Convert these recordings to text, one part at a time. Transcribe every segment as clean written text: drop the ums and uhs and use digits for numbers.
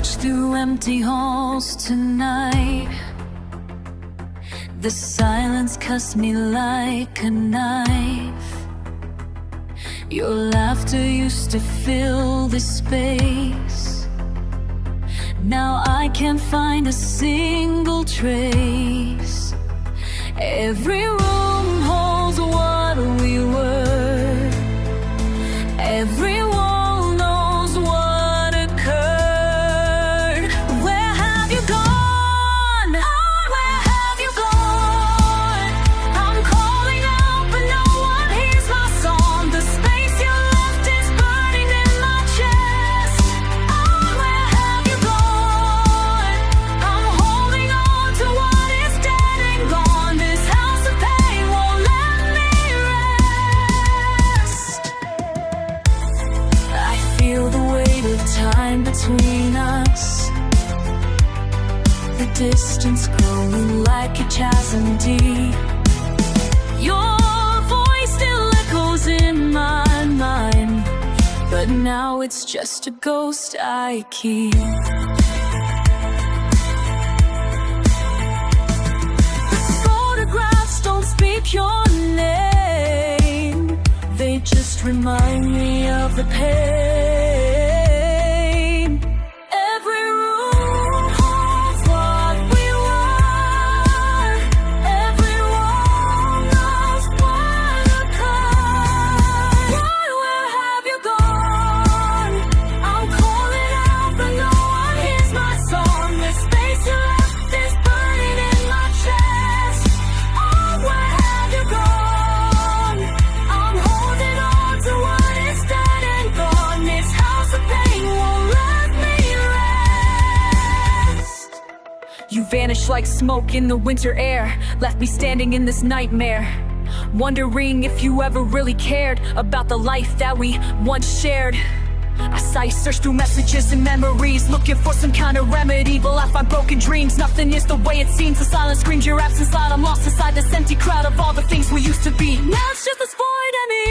search through empty halls tonight. The silence cuts me like a knife. Your laughter used to fill this space. Now I can't find a single trace. Every room holds what we were. Every wall knows what occurred. Where have you gone? Where have you gone? I'm calling out, but no one hears my song. The space you left is burning in my chest. Where have you gone? I'm holding on to what is dead and gone. This house of pain won't let me rest. I feel the weight of time between us, the distance growing like a chasm deep. Your voice still echoes in my mind, but now it's just a ghost I keep. Photographs don't speak your name, they just remind me of the pain. Every room holds what we were. Every wall knows what occurred. Where have you gone? I'm calling out, but no one hears my song. The space you left is burning in my chest. Where have you gone? I'm holding on to what is dead and gone. This house of pain won't let me rest. You vanished like smoke in the winter air, left me standing in this nightmare, wondering if you ever really cared about the life that we once shared. I saw you search through messages and memories, looking for some kind of remedy, but I find broken dreams. Nothing is the way it seems. The silence screams your absence loud. I'm lost inside this empty crowd of all the things we used to be. Now it's just this void and me.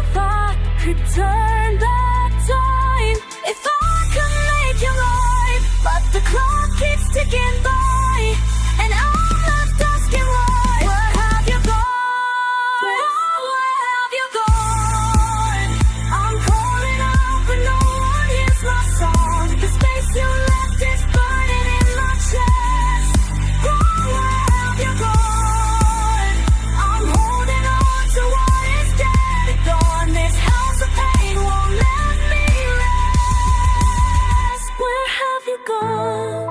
If I could turn back time, if I could make you right, but the clock keeps ticking by, and I'm left asking why. Where have you gone? Where have you gone? I'm calling out, but no one hears my song. The space you left is burning in my chest. Where have you gone? I'm holding on to what is dead and gone. This house of pain won't let me rest. Where have you gone?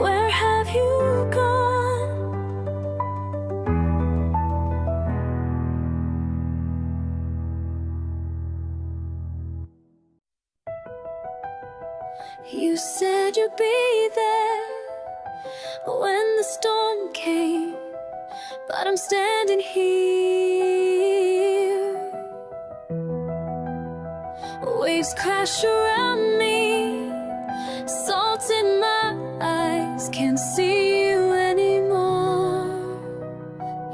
Where have you gone? You said you'd be there when the storm came, but I'm standing here. Waves crash around me, salt in my eyes, can't see you anymore.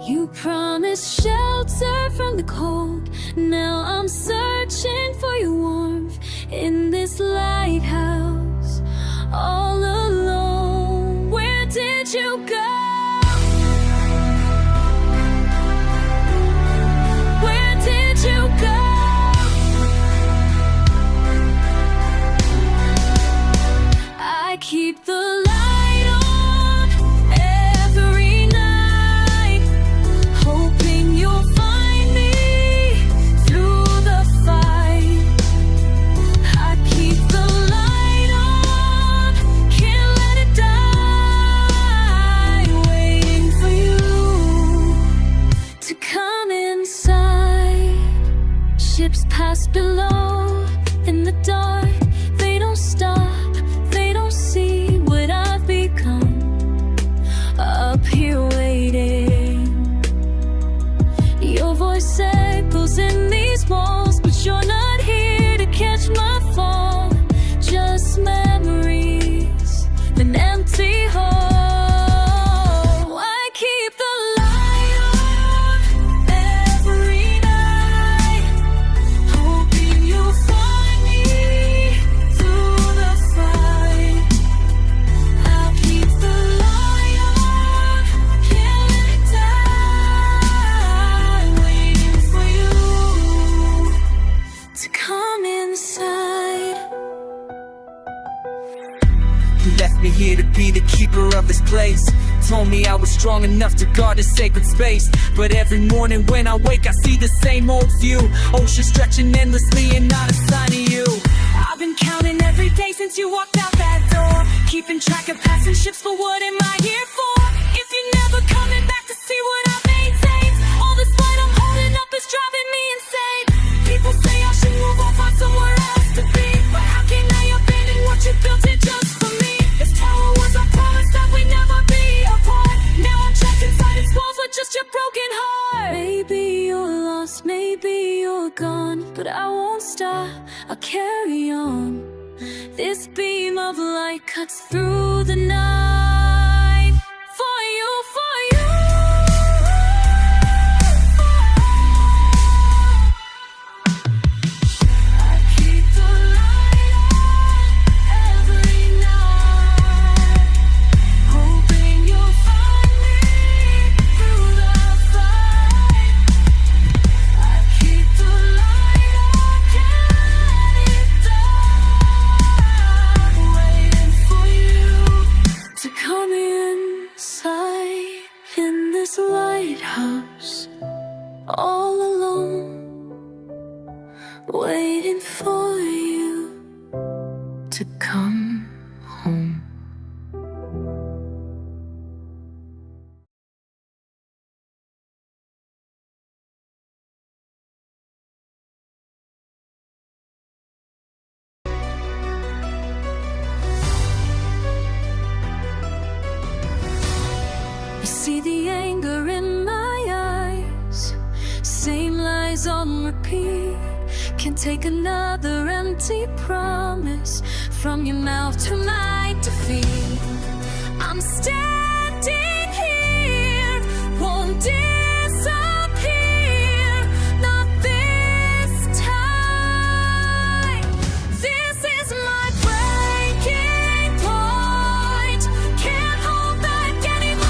You promised shelter from the cold, now I'm searching for your warmth in this lighthouse, all alone. Where did you go? Where did you go? I keep the light on every night, hoping you'll find me through the fight. I keep the He left me here to be the keeper of this place. Told me I was strong enough to guard this sacred space. But every morning when I wake I see the same old view. Ocean stretching endlessly and not a sign of you. I've been counting every day since you walked out that door, keeping track of passing ships, but what am I here for? If you're never coming back to see what I maintained, all this light I'm holding up is driving me insane. People say I should move on, find somewhere else to be, but how can I abandon what you built it just for me? This tower was a promise that we'd never be apart. Now I'm trapped inside its walls with just your broken heart. Maybe you're lost, maybe you're gone, but I won't stop, I'll carry on. This beam of light cuts through the night. For you, for you. I keep the light on every night, hoping you'll find me through the fight. I keep the light on, can't it die, waiting for you to come inside. In this lighthouse, all alone, waiting for you to come home. I see the anger in my eyes, same lies on repeat. Can't take another empty promise from your mouth to my defeat. I'm standing here, won't disappear, not this time. This is my breaking point, can't hold back anymore.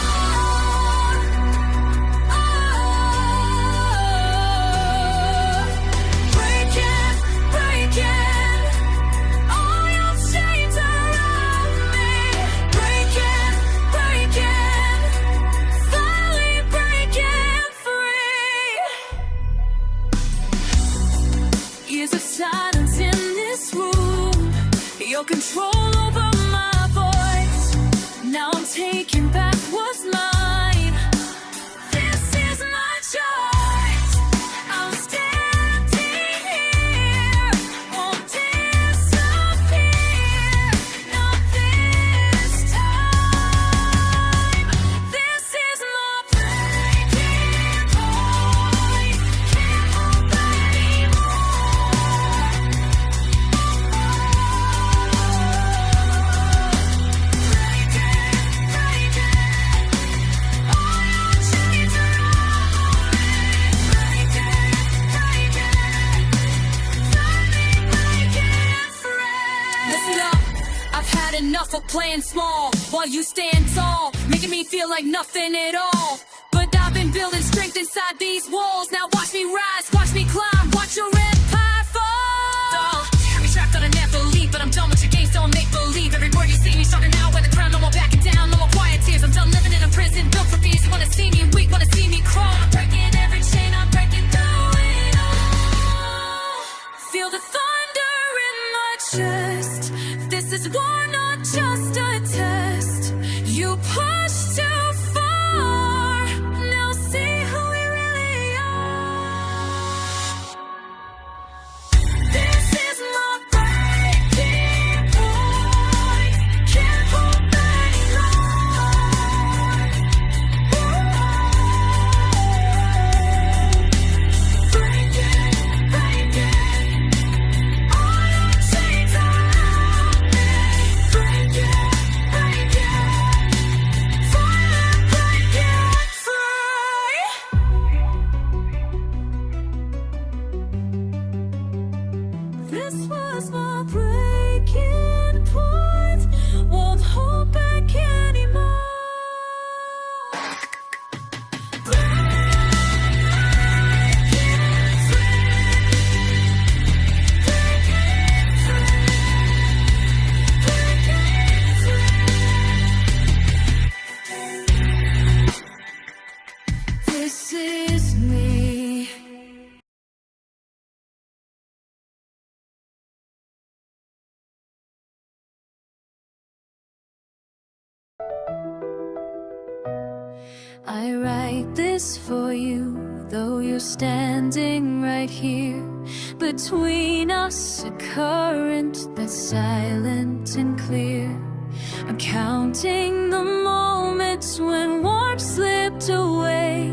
Breaking, breaking, all your chains around me. Breaking, breaking, finally breaking free. Years of silence in this room, your control over my voice. Now I'm taking back what's mine. This is my choice. I'm standing here, won't disappear, not this time. This is my breaking point, can't hold back anymore. Breaking, breaking, all your chains around me. Breaking, breaking, finally breaking free. Listen up, I've had enough of playing small while you stand tall, making me feel like nothing at all. But I've been building strength inside these walls. Now watch me rise, watch me climb, watch your empire fall. You're trapped on a never leave, but I'm done with your games, don't make believe. Every word you see me shouting out with the crown, no more backing down, no more quiet tears. I'm done living in a prison built for fears. You wanna see me weak, wanna see me crawl. I'm breaking every chain, I'm breaking through it all. Feel the thunder in my chest. This is war, not just a test. You pushed too far, now see who we really are. This is my breaking I write this for you, though you're standing right here. Between us, a current that's silent and clear. I'm counting the moments when warmth slipped away.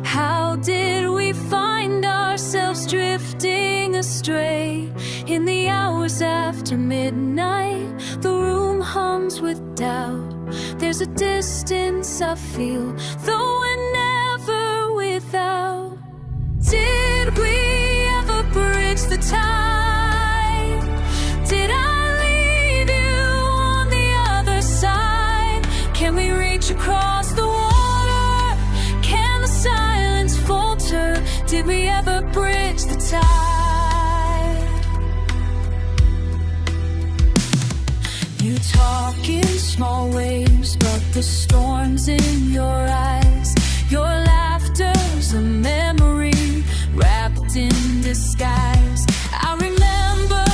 How did we find ourselves drifting astray? In the hours after midnight, the room hums with doubt. There's a distance I feel, though we're never without. Did we ever bridge the tide? Did I leave you on the other side? Can we reach across the water? Can the silence falter? Did we ever bridge the tide? You talk in small waves, but the storm's in your eyes. Your laughter's a memory wrapped in disguise. I remember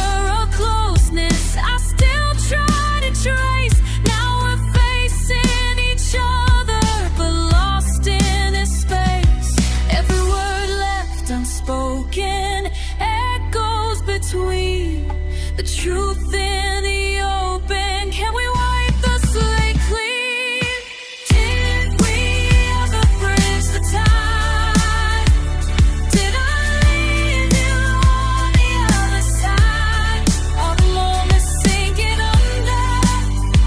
a closeness I still try to trace. Now we're facing each other, but lost in this space. Every word left unspoken echoes between the truth in the open. Can we wipe the slate clean? Did we ever bridge the tide? Did I leave you on the other side? All the moments sinking under,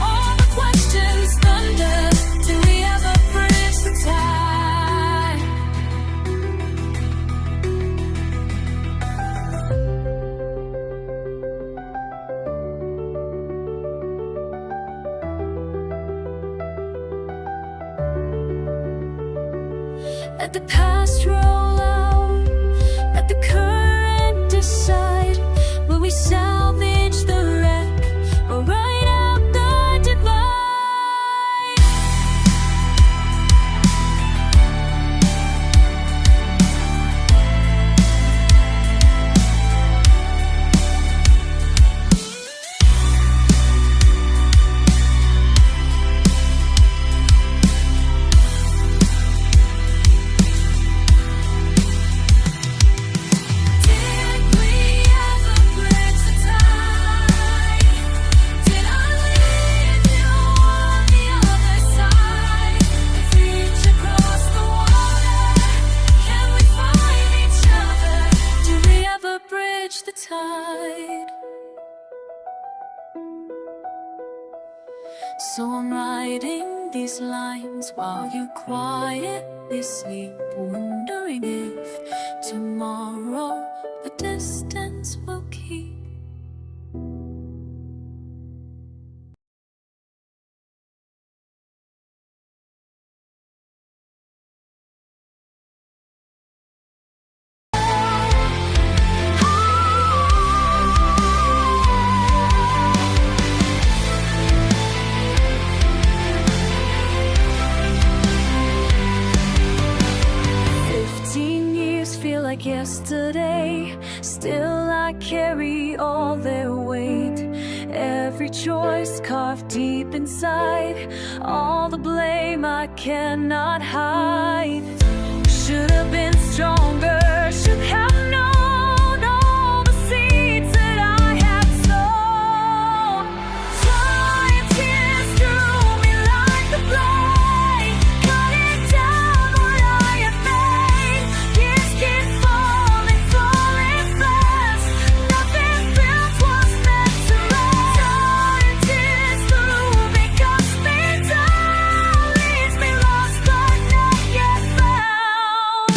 all the questions thunder. Did we ever bridge the tide? Let the past roll out, let the current decide. Will we salvage the wreck or ride out the divide? Did we ever bridge the tide? Did I leave you on the other side? If we reach across the water, can we find each other? Did we ever bridge the tide? So I'm writing these lines while you quietly sleep, wondering if tomorrow the distance will keep. Like yesterday, still I carry all their weight. Every choice carved deep inside, all the blame I cannot hide. Should have been stronger, should have known all the seeds that I had sown. Flying tears through me like the blade, cutting down what I had made. Years keep falling, falling fast. Nothing built was meant to last. Flying tears through me, cuts me down, leaves me lost but not yet found.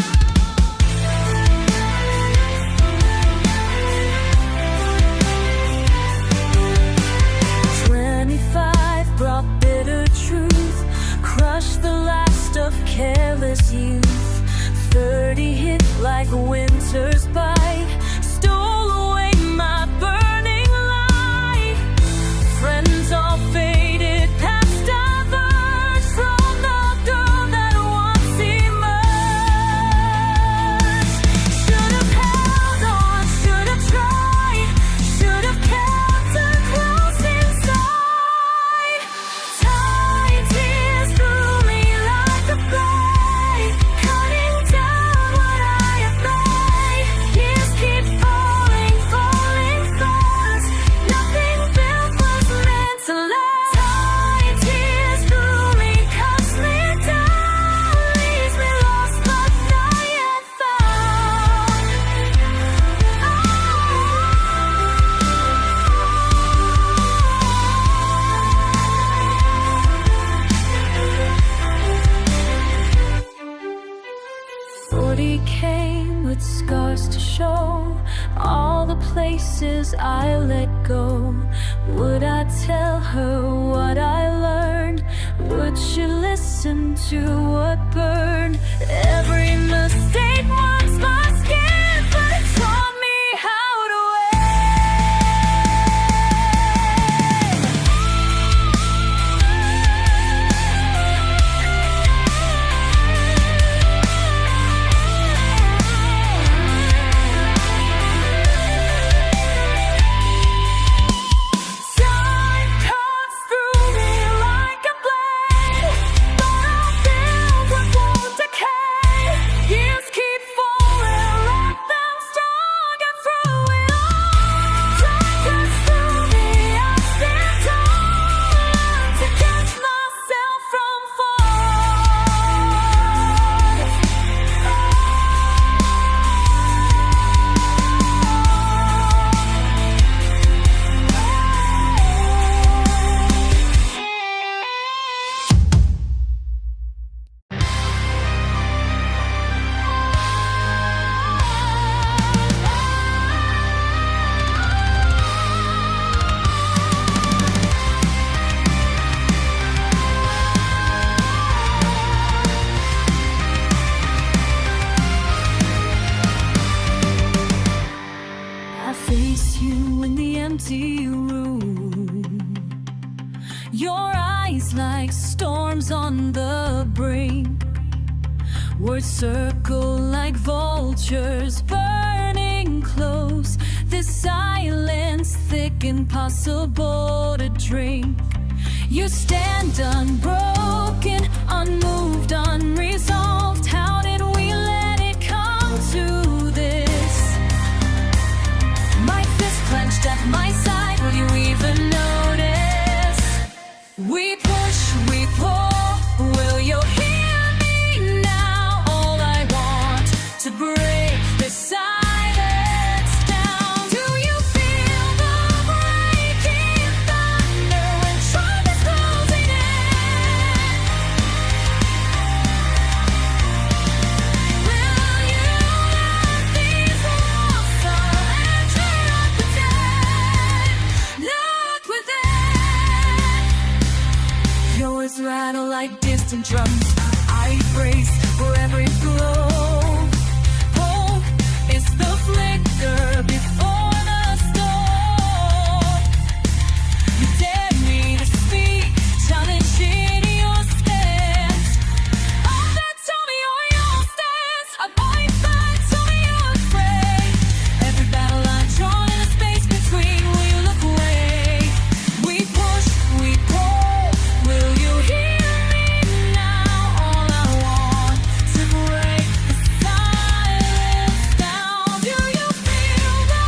pieces I let go? Would I tell her what I learned? Would she listen to what burned? Every mistake marks my skin, but it taught me how to face you in the empty room. Your eyes like storms on the brink. Words circle like vultures burning close. This silence thick, impossible to drink. You stand unbroken, unmoved, unresolved. How did we let it come to this? My fist clenched at my side, will you even notice? We push, we pull, will you hear me now? All I want to break this silence down. Do you feel the breaking thunder when truth is closing in? Will you let these walls surrender and pretend? Look within. Yours rattle like distant drums. I brace for every blow. Hope is the flicker before the storm. You dare me to speak, challenging your stance. Oh, then tell me you're your stance. I fight back, tell me you're afraid. Every battle line drawn in the space between. Will you look away? We push, we pull. Will you hear me now? All I want to break the silence down. Do you feel the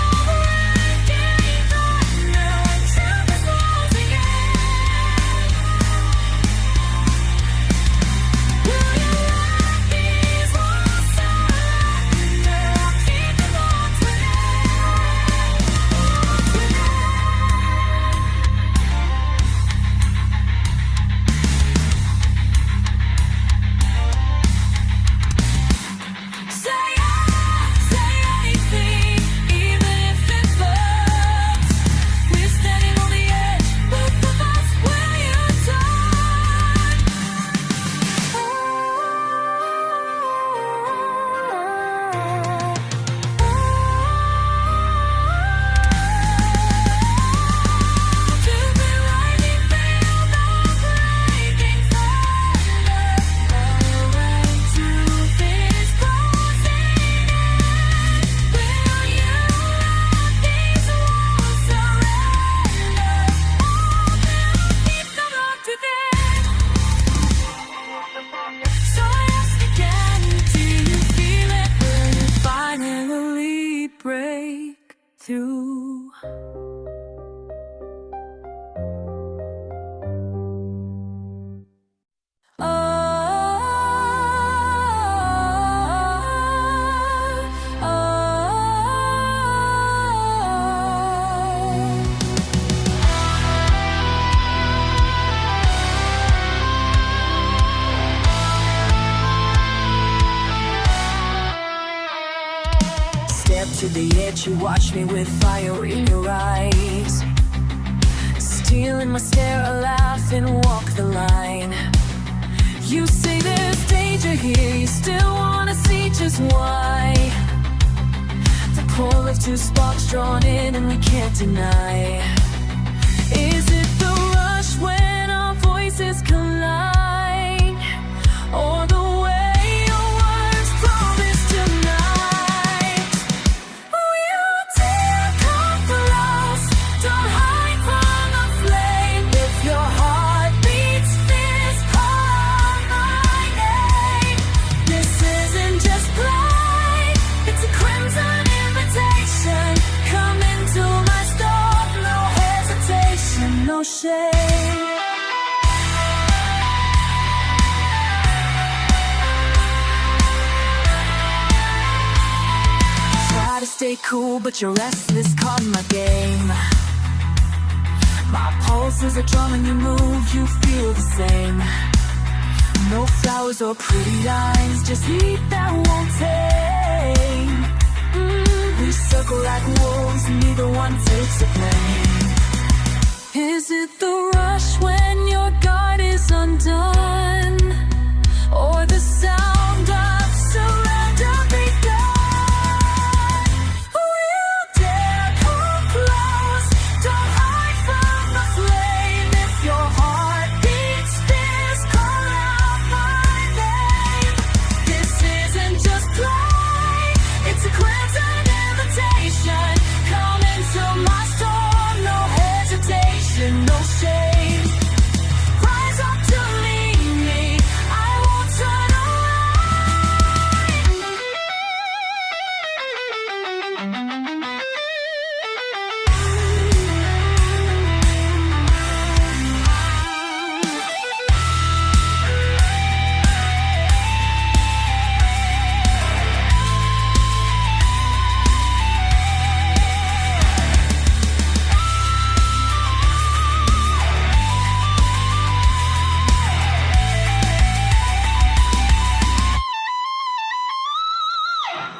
but you watch me with fire in your eyes. Stealing my stare, a laugh and walk the line. You say there's danger here, you still wanna see just why. The pull of two sparks drawn in and we can't deny. Is it the rush when our voices collide, or the way your words promise tonight? We'll dare come close, don't hide from the flame. If your heart beats fierce, call out my name. This isn't just play, it's a crimson invitation. Come into my storm, no hesitation, no shame. Try to stay cool, but you're restless, caught in my game. My pulses are drumming, you move, you feel the same. No flowers or pretty lines, just heat that won't tame. We circle like wolves, neither one takes the blame. Is it the rush when your guard is undone, or the sound of surrender begun? We'll dare come close, don't hide from the flame. If your heart beats fierce, call out my name. This isn't just play, it's a crimson invitation. Come into my storm, no hesitation, no shame. Rise up to meet me, I won't turn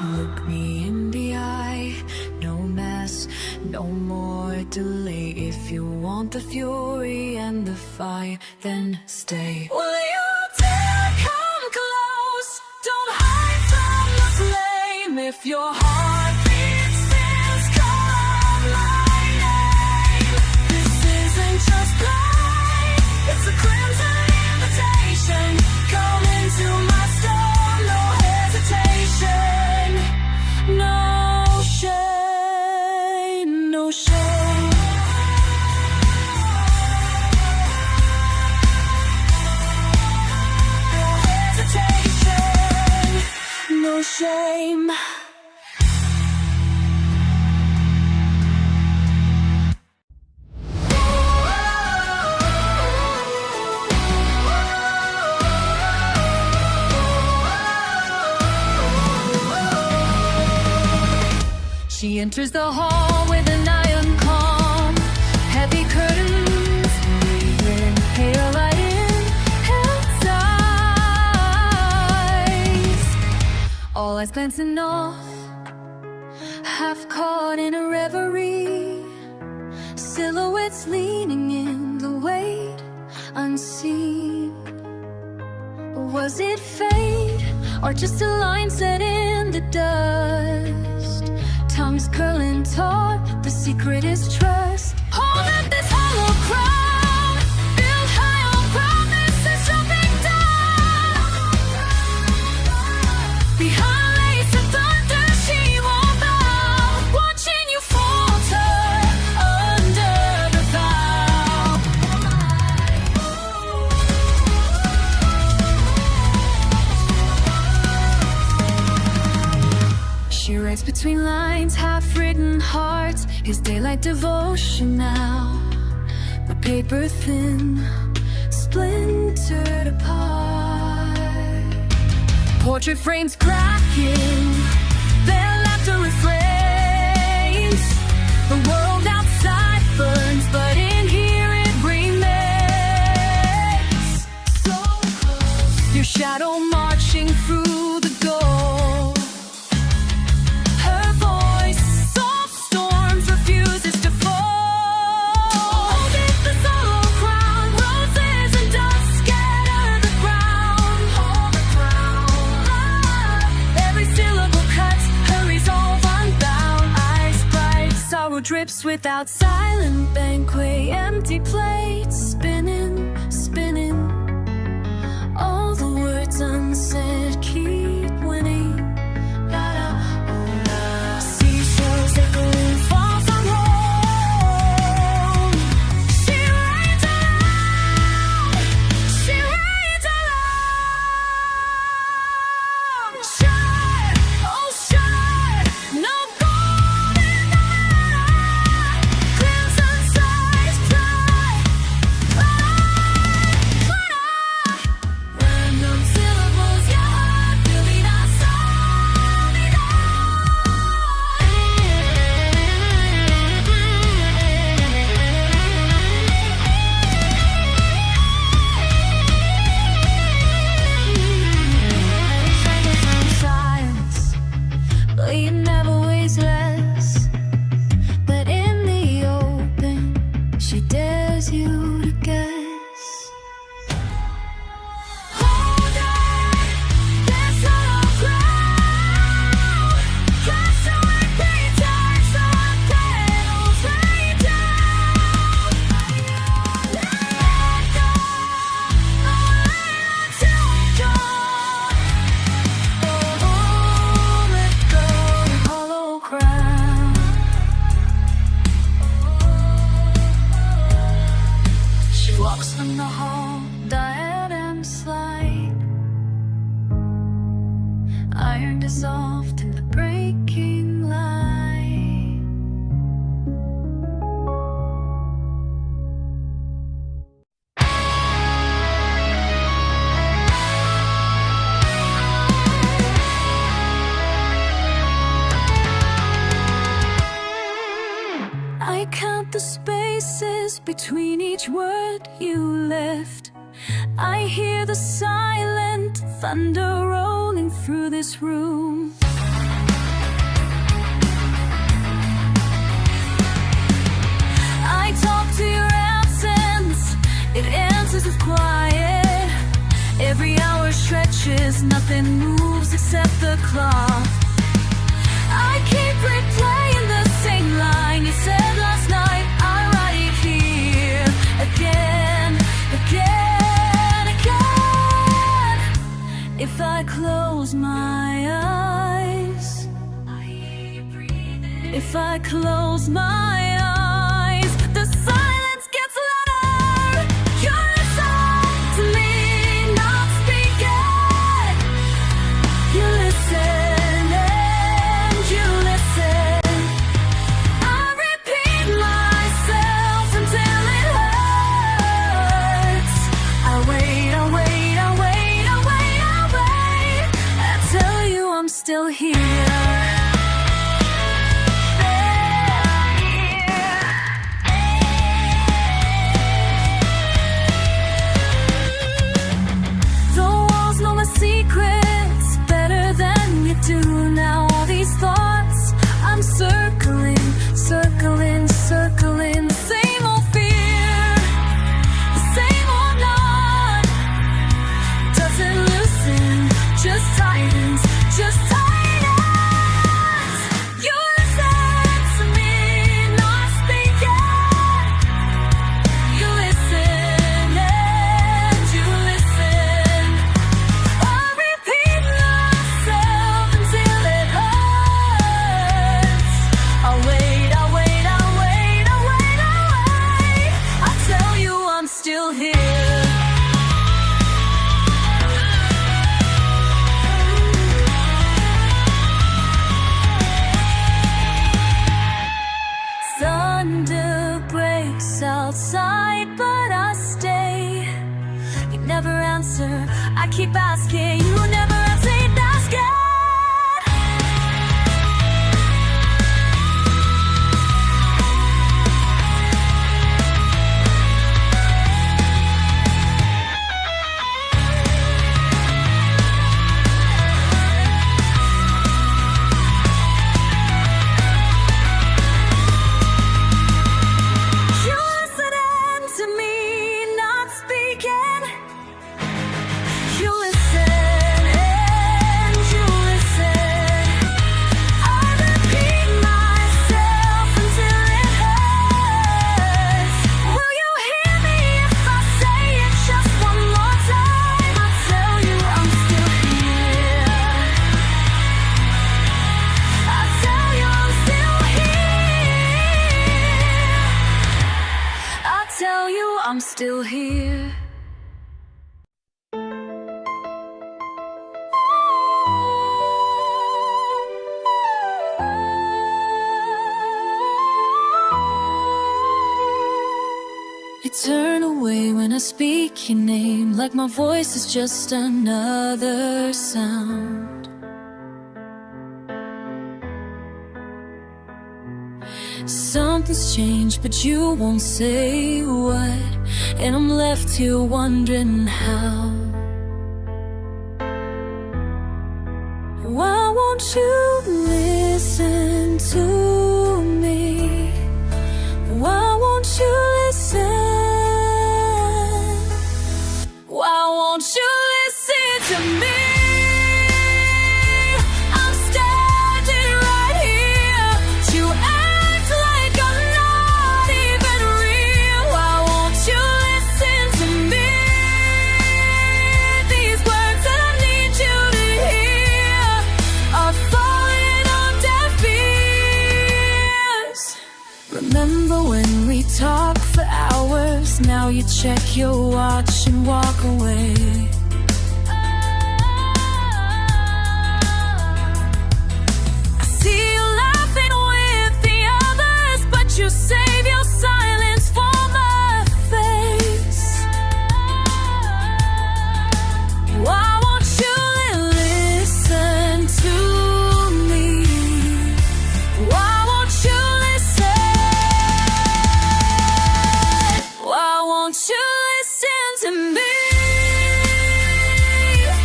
Look me in the eye, no mess, no more delay. If you want the fury and the fire, then stay. Will you dare come close? Don't hide from the flame. If your heart beats fierce, call out my name. This isn't just play, it's a crimson invitation. Come into my storm, no hesitation. No shame, no shame. No hesitation, no shame. She enters the hall with an iron calm, heavy curtains, breathing, hair lighting, hell's eyes. All eyes glancing off, half caught in a reverie. Silhouettes leaning in the weight unseen. Was it fate, or just a line set in the dust? Tongues curling taut, the secret is trust. Hold up this hollow crown, built high on promises jumping down. Behind lace of thunder, she won't bow, watching you falter under the vow. She writes between lines, half-written hearts, his daylight devotion now. The paper thin, splintered apart. Portrait frames cracking, their laughter refrains. The world outside burns, but in here it remains. So close, your shadow marching through the door. Her voice, so feast without silent banquet, empty plates spinning, spinning. All the words unsaid keep winning. Seashells echoing far from home. She reigns alone. She reigns alone. Shine, oh shine, no gold in the light. Crimson skies fly, random syllables, your heart will be not silence, but you never waste less. But in the open, she dares you to guess. Hold on, this hollow ground. Cast away painters on panels, rain down. Let go, till gone. Oh, let go, hollow crown. She walks from the hall, diadem slide. Iron dissolved in the breaking light. I count the spaces between each word you left. I hear the silent thunder rolling through this room. I talk to your absence, it answers with quiet. Every hour stretches, nothing moves except the clock. I keep replaying the same line you said last night. I write it here again, again, again. If I close my eyes, if I close my eyes, the silence gets louder. You listen to me, not speaking. You listen and you listen. I repeat myself until it hurts. I wait, I wait, I wait, I wait, I wait. I tell you I'm still here. The walls know my secrets better than you do now. All these thoughts I'm circling, circling, circling. Same old fear, the same old knot. Doesn't loosen, just tightens, just tightens. You listen to me, not speaking. You listen and you listen. I repeat myself until it hurts. I wait, I wait, I wait, I wait, I wait. I tell you I'm still here. Thunder breaks outside, but I stay. You never answer, I keep asking. You never answer, not scared. You listening to me, not speaking. You listen I'm still here. You turn away when I speak your name, like my voice is just another sound. Something's changed, but you won't say what, and I'm left here wondering how. Why won't you listen to me? Why won't you listen? Why won't you listen to me? I'm standing right here. You act like I'm not even real. Why won't you listen to me? These words that I need you to hear are falling on deaf ears. Remember when we talked for hours? Now you check your watch and walk away. I see you laughing with the others, but you save your silence for my face. Why won't you listen to me? Why won't you listen? Why won't you listen to me?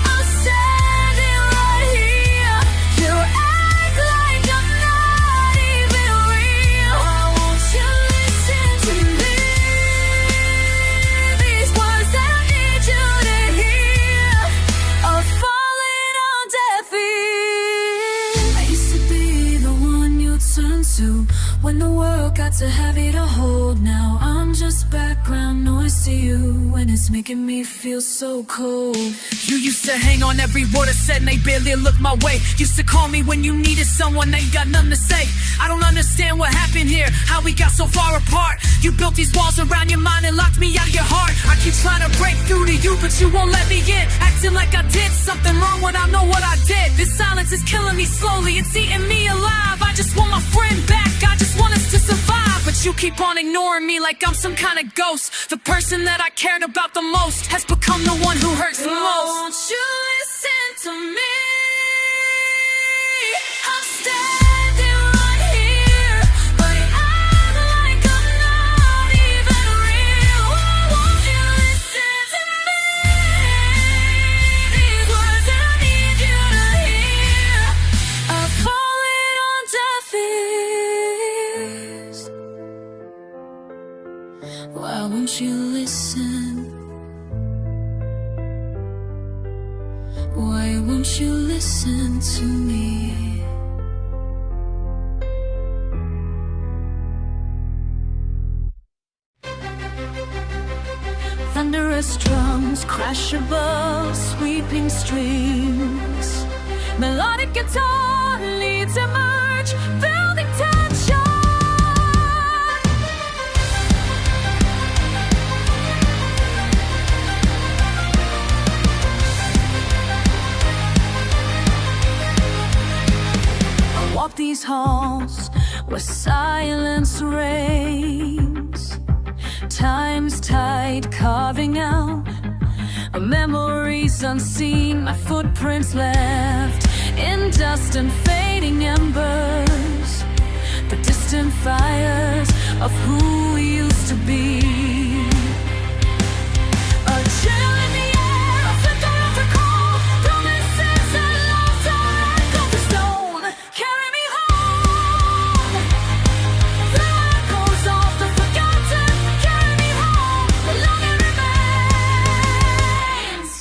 I'm standing right here. You act like I'm not even real. Why won't you listen to me? These words that I need you to hear are falling on deaf ears. I used to be the one you turn to when the world got too heavy to hold. Now I'm just background noise to you, and it's making me feel so cold. You used to hang on every word I said and they barely looked my way. Used to call me when you needed someone, ain't got nothing to say. I don't understand what happened here, how we got so far apart. You built these walls around your mind and locked me out of your heart. I keep trying to break through to you, but you won't let me in. Acting like I did something wrong when I know what I did. This silence is killing me slowly, it's eating me alive. I just want my friend back, I just want us to survive. But you keep on ignoring me like I'm some kind of ghost. The person that I cared about the most has become the one who hurts the most. Won't you listen to me? I'm standing right here, but act like I'm not even real. Why won't you listen to me? These words that I need you to hear are falling on deaf ears. Why won't you listen? Why won't you listen to me? Thunderous drums crash above sweeping streams. Melodic guitar leads a march, building tension. Walk these halls where silence reigns. Time's tide carving out memories unseen. My footprints left in dust and fading embers, the distant fires of who we used to be. A chill in the air, a flicker of recall, promises and laughter echo the stone. Carry me home, the echoes of the forgotten. Carry me home, the longing remains.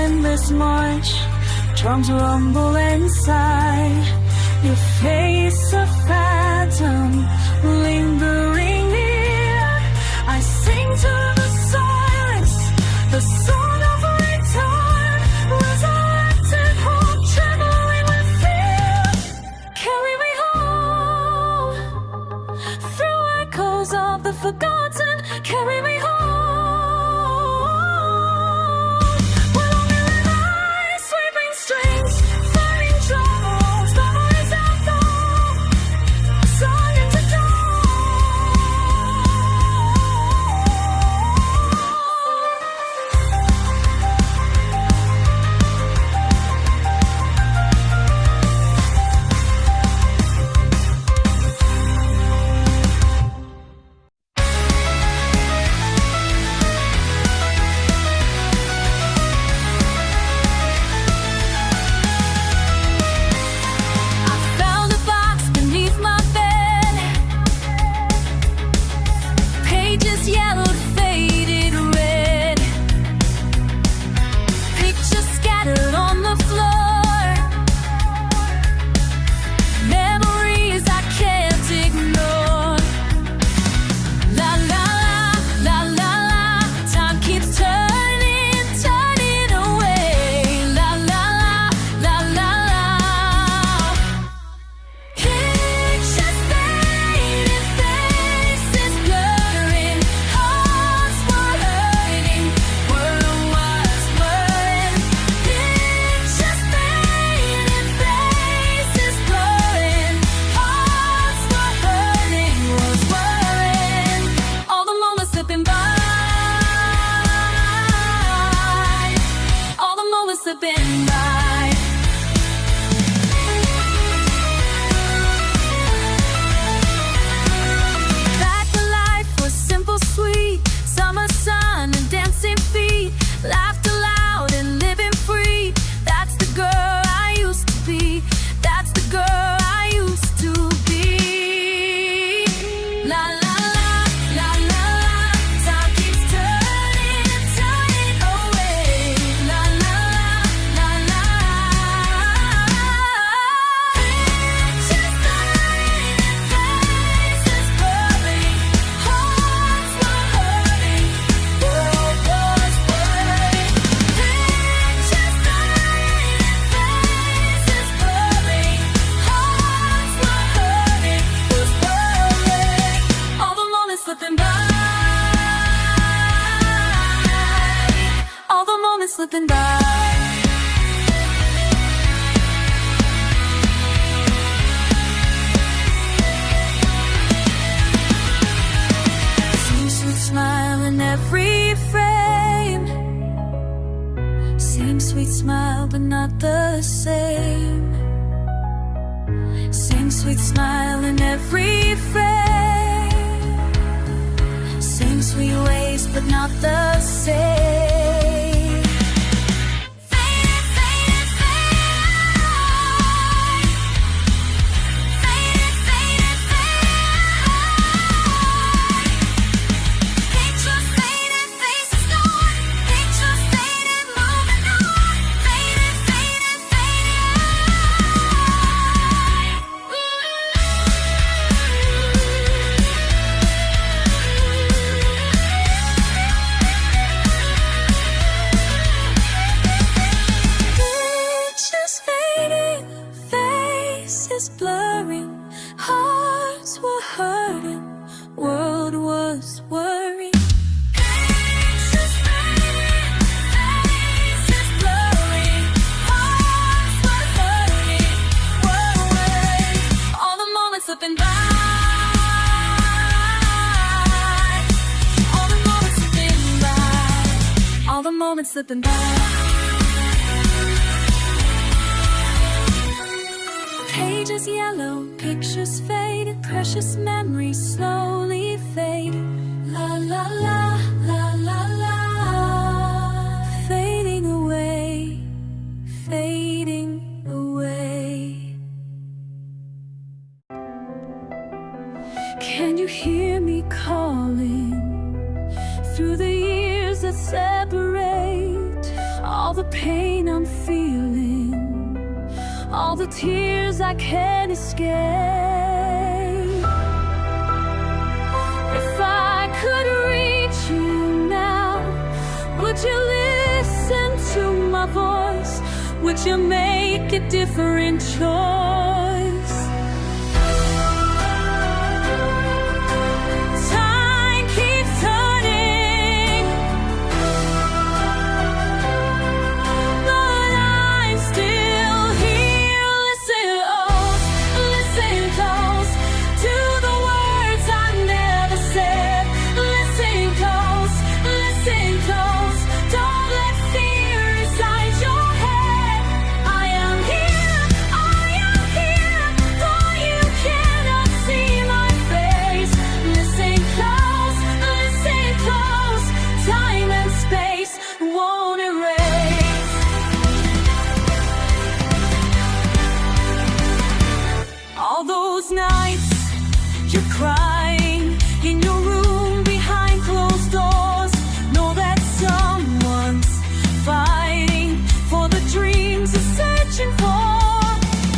endless march. Drums rumble inside. Your face a phantom, lingering near. I sing to the silence, the song of return. Resurrected hope, trembling with fear. Carry me home, through echoes of the forgotten. Carry me home. Slipping by. Same sweet smile in every frame. Same sweet smile, but not the same. Same sweet smile in every frame. Same sweet ways, but not the same. Blurring, hearts were hurting, world was worrying. Faces fading, faces blurring, hearts were hurting, world was. All the moments slipping by, all the moments slipping by, all the moments slipping by. Pages yellow, pictures faded, precious memories slowly fading. La la la, la la la, fading away, fading away. Can you hear me calling through the years that separate? all the pain I'm feeling, all the tears I can't escape. If I could reach you now, would you listen to my voice? Would you make a different choice? Time keeps turning, but I'm still here. Listen close to the words I never said. Listen close, don't let fear inside your head. I am here, though you cannot see my face. Listen close, time and space won't erase. All those nights you're crying in your room behind closed doors, know that someone's fighting for the dreams you're searching for.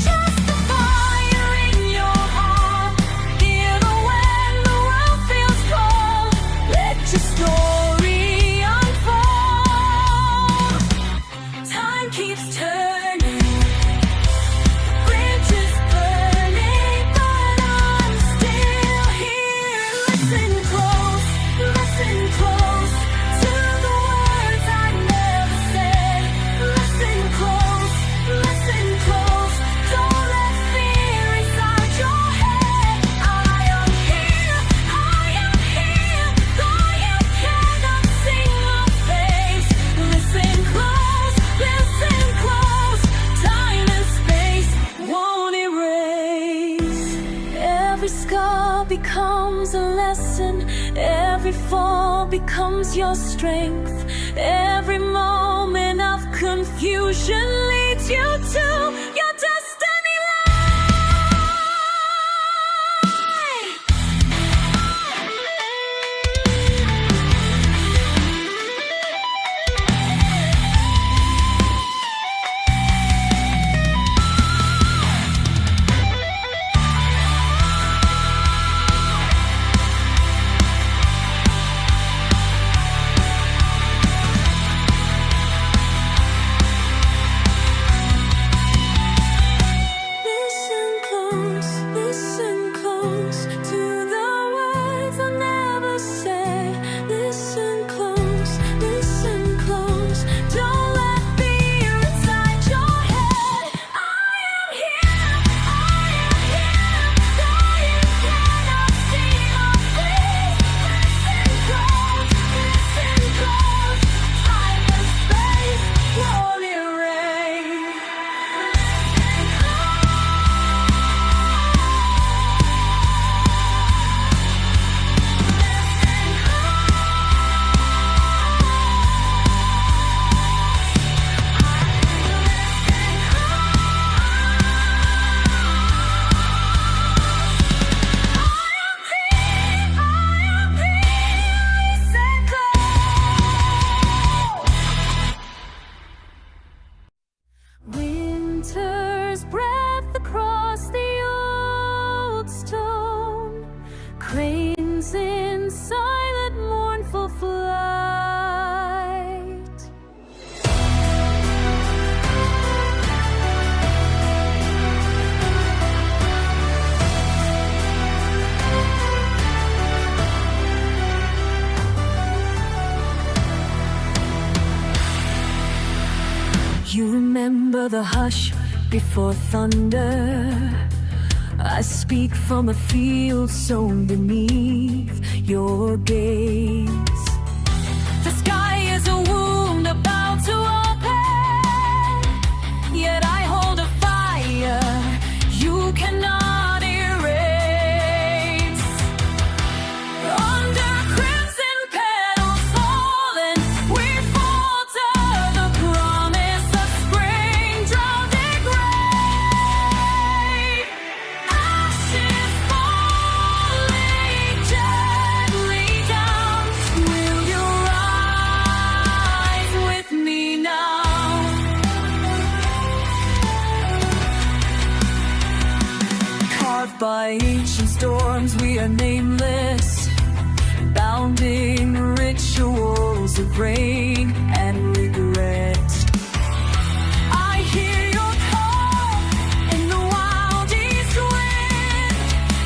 Just the fire in your heart, hear the when the world feels cold. Let your story unfold. Time keeps turning, bridges burning, but I'm still here. Listen close to the words I never said. Listen close, don't let fear inside your head. I am here, though you cannot see my face. Listen close, time and space won't erase. Every scar becomes a lesson, every fall becomes your strength. Every moment of confusion leads you to your destiny line. Listen close to the words I never said. Listen close, don't let fear inside your head. I am here, though you cannot see my face. Listen close, time and space won't erase. Winter's breath across the old stone, cranes in silent mournful flight. You remember the hush before thunder. I speak from a field sown beneath your gaze. The sky is a wound about to open, yet I hold a fire you cannot erase. Under crimson petals fallen, we falter the promise of spring drowned in gray. Ashes falling gently down. Will you rise? by ancient storms, we are nameless, bound in rituals of rain and regret. I hear your call in the wild east wind,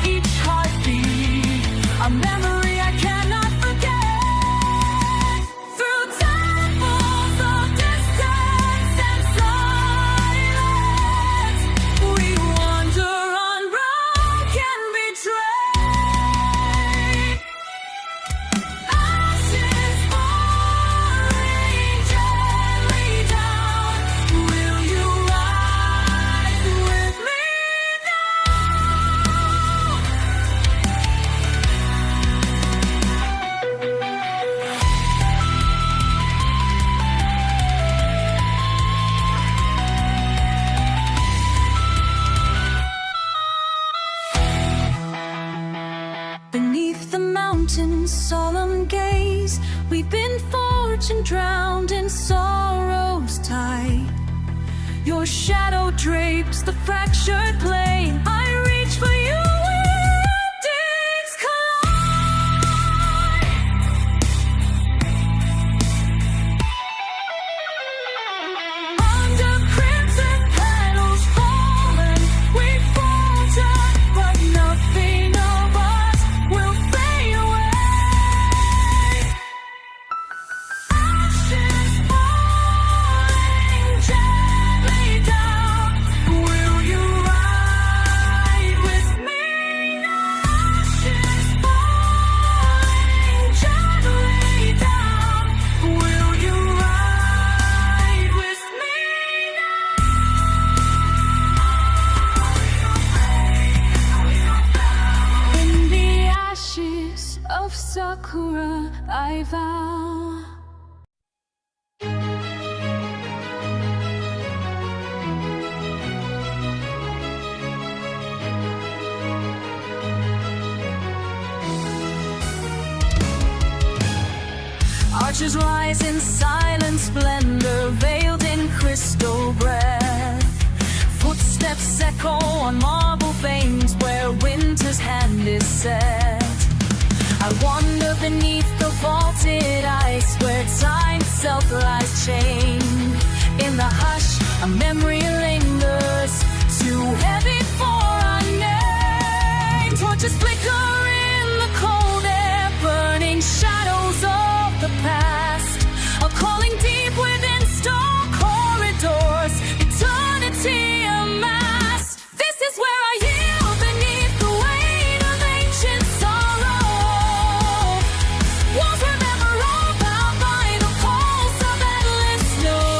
each heartbeat a memory I cannot forget. Through temples of distance and silence, we wander unbroken, betrayed. Ashes falling gently down. Will you ride with me beneath the mountain's solemn gaze? We've been forged and drowned in sorrow's tide. Your shadow drapes the fractured plain. I reach for you where endings collide. Under crimson petals fallen, we falter, but nothing of us will fade away. Ashes falling gently down. Will you ride with me now? Ashes falling gently down. Will you ride with me now? In the ashes of Sakura, I vow. Arches rise in silent splendor, veiled in crystal breath. Footsteps echo on marble veins where winter's hand is set. I wander beneath the vaulted ice where time itself lies chained. In the hush, a memory lingers, too heavy for our name. Torches flicker in the cold air, burning shadows of the past. A calling deep within stone corridors, eternity amassed. This is where I yield beneath the weight of ancient sorrow. Walls remember all bound by the pulse of endless snow.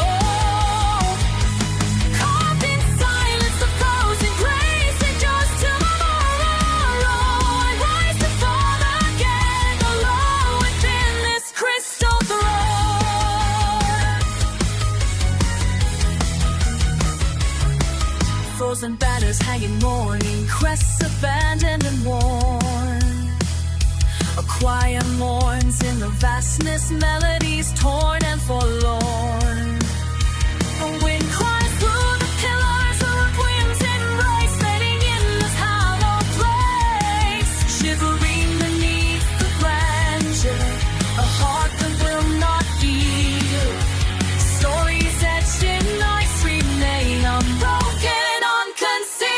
Carved in silence, the frozen grace endures till tomorrow. I rise to fall again, alone within this crystal throne. Frozen banners hanging mourning, crests abandoned and worn. A choir mourns in the vastness, melodies torn and forlorn. A wind cries through the pillars, a requiem's embrace, fading in this hallowed place. Shivering beneath the grandeur, a heart that will not heal. Stories etched in ice remain unbroken, unconcealed.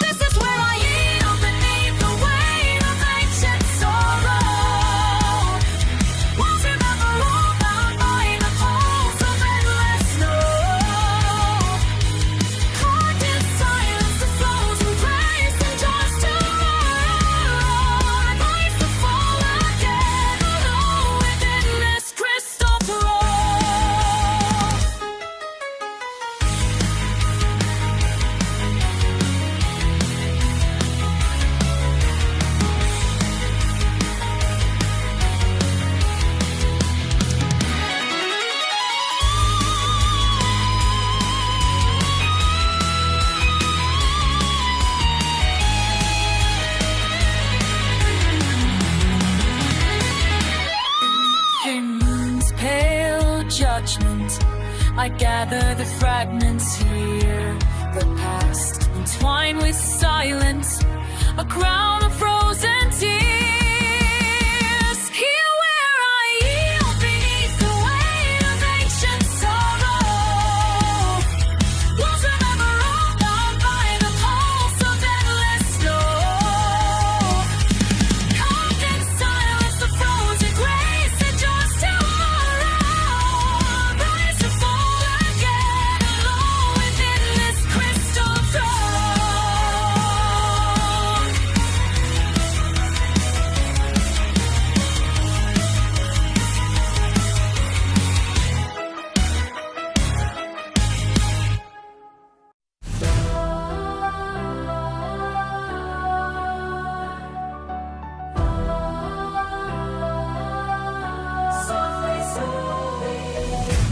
This is where I yield beneath the weight of ancient sorrow. Walls remember all bound by the pulse of endless snow. Caught in silence, the flows of grace and just tomorrow. I rise to fall again, alone within this crystal throne. In moon's pale judgment, I gather the fragments here. the past, entwined with silence, a crown of frozen tears. Here where I yield beneath the weight of ancient sorrow, walls remember all bound by the pulse of endless snow. Carved in silence, the frozen grace endures tomorrow. Rise to fall again, alone within this crystal throne.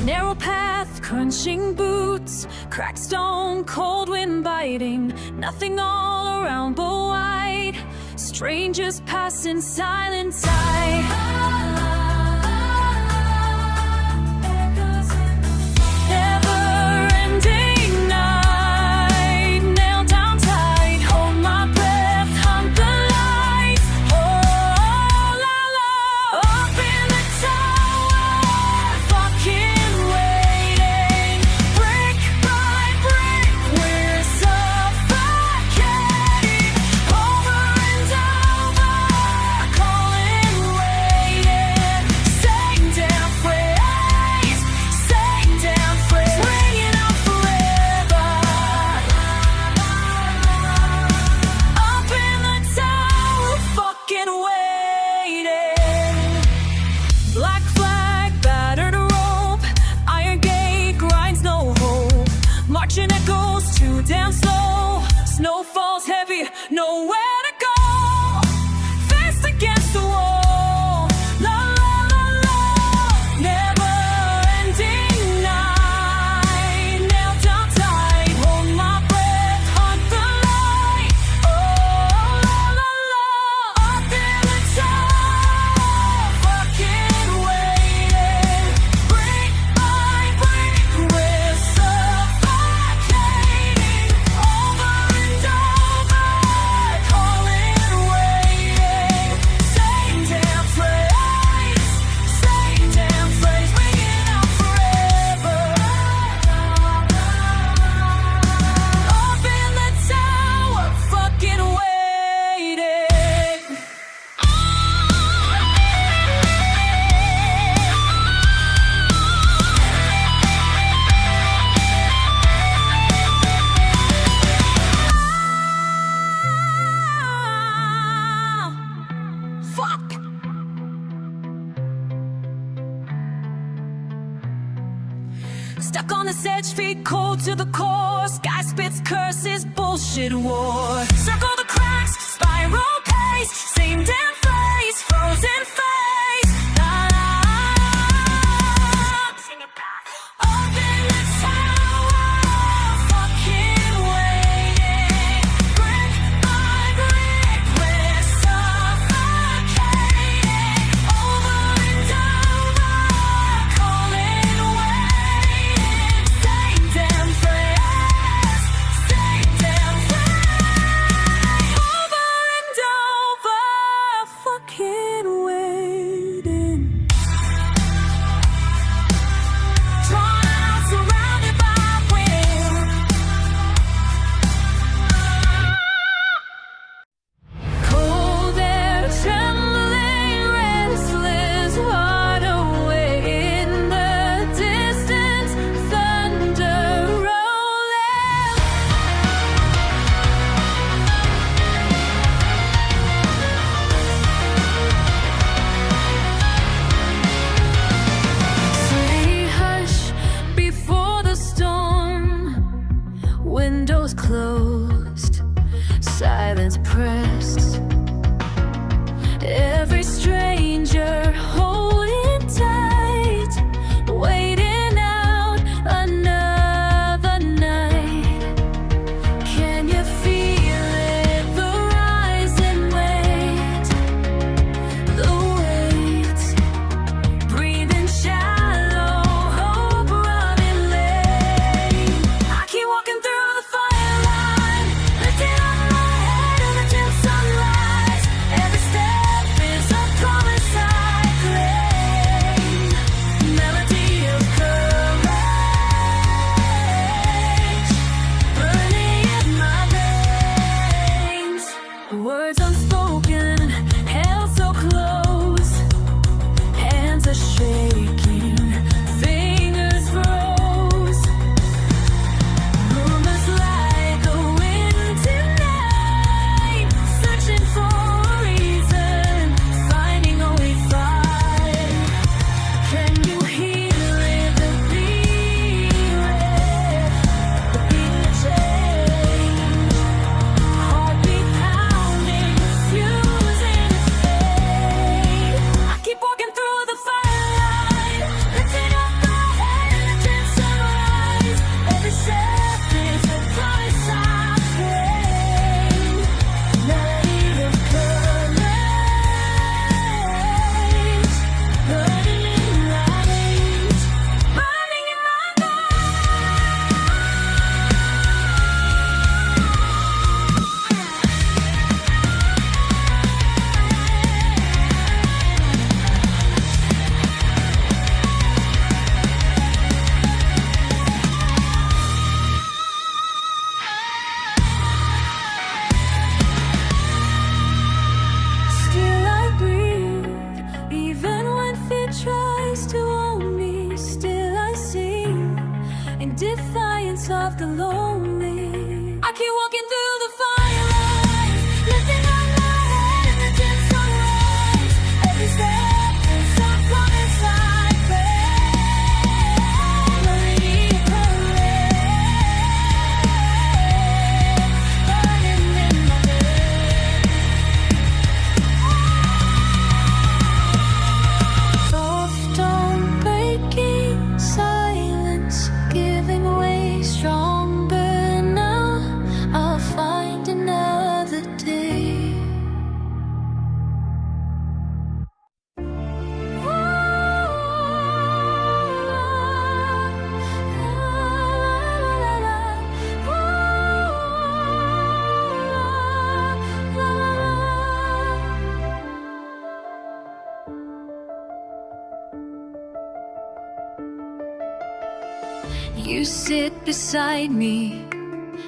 Narrow path, crunching boots, cracked stone, cold wind biting, nothing all around but white. Strangers pass in silent sight. Never-ending night, nailed down tight, hold my breath, hunt the light. Oh, la la, up in the tower, fucking waiting. Brick by brick, we're suffocating. Over and over, calling, waiting. Same damn phrase, ringing out forever. Up in the tower, fucking waiting. Black flag, battered rope, iron gate grinds no hope. Marching echoes too damn slow. Snow falls heavy, nowhere to go. Fist against the wall. La la la la. Never-ending night, nailed down tight. Hold my breath, hunt the light. Oh la la la. Up in the tower, fucking waiting. Brick by brick, we're suffocating. Over and over, calling, waiting. Same damn phrase, ringing out forever. Up in the tower, fucking waiting. Fuck! Stuck on this edge, feet cold to the core. Sky spits curses, bullshit war. Circle the cracks, spiral pace. Same damn phrase, frozen face. La la. Up in the tower, fucking waiting. Brick by brick, we're suffocating. Over and over, calling, waiting. Same damn phrase, over and over, fucking waiting. a lonely. I keep walking through the firelight, lifting up my head in the dim sunrise. Every step is a promise I pray. Burning in my head. Soft on breaking silence, giving way stronger now. I'll find another day. You sit beside me,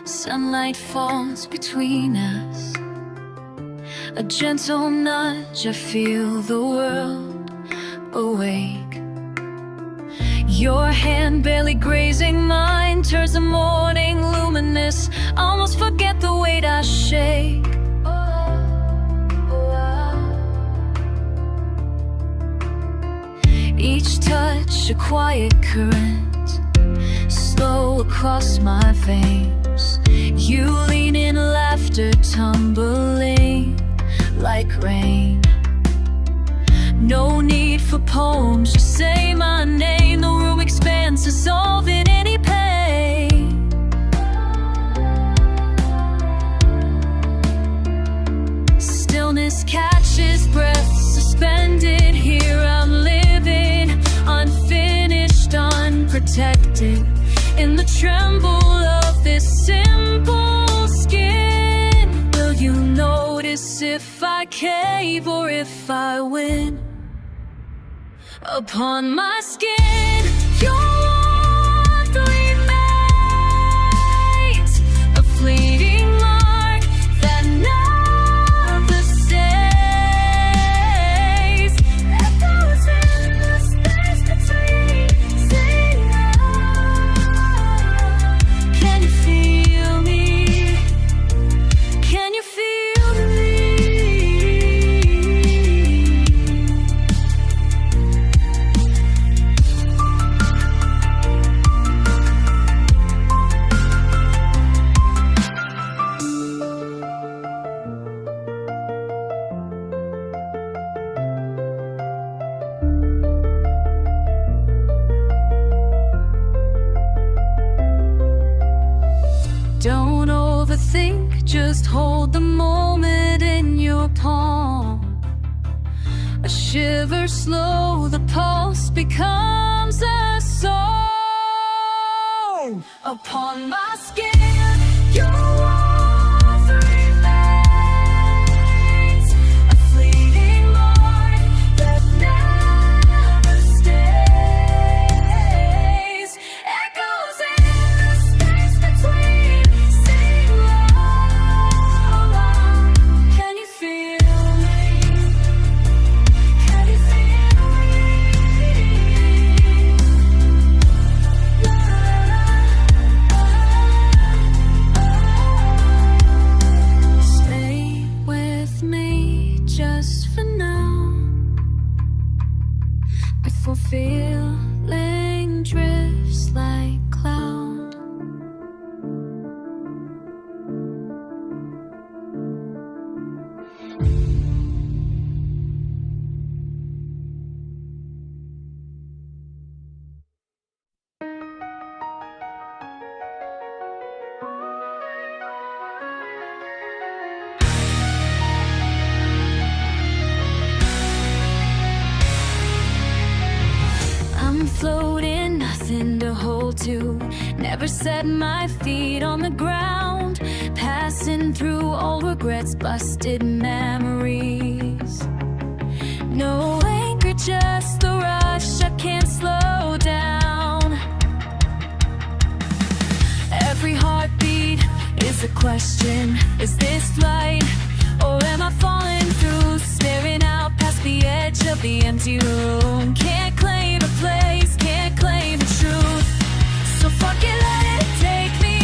sunlight falls between us. A gentle nudge, I feel the world awake. Your hand barely grazing mine turns the morning luminous. Almost forget the weight I shake. Each touch a quiet current, slow across my veins. You lean in, laughter tumbling like rain. No need for poems, just say my name. The room expands, dissolving any pain. Stillness catches breath, suspended here. I'm living, unfinished, unprotected, in the tremble of this simple skin. Will you notice if I cave or if I win? Upon my skin, your warmth remains, a fleeting mark that never stays. Echoes in the space between, sing out. Can you feel me? Can you feel me? Don't overthink, just hold the moment in your palm. A shiver slow, the pulse becomes a song. Upon my skin, your warmth remains, a fleeting mark that never stays. Echoes in the space between, sing loud. Can you feel me? Can you feel me? Stay with me just for now, before feeling drifts like cloud. I'm floating, nothing to hold to. Never set my feet on the ground. Passing through old regrets, busted memories. No anchor, just the rush. I can't slow down. Every heartbeat is a question. Is this flight, or am I falling through? Staring out past the edge of the empty room. Can't claim a place, can't claim the truth. So fuck it, let it take me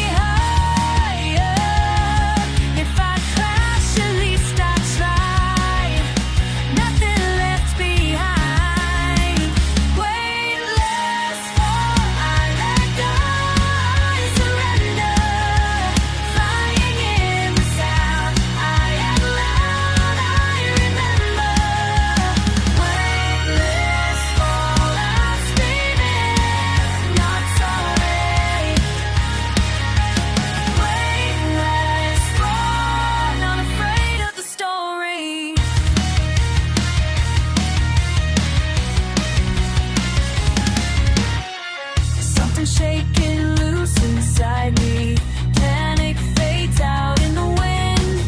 breaking loose inside me. Panic fades out in the wind,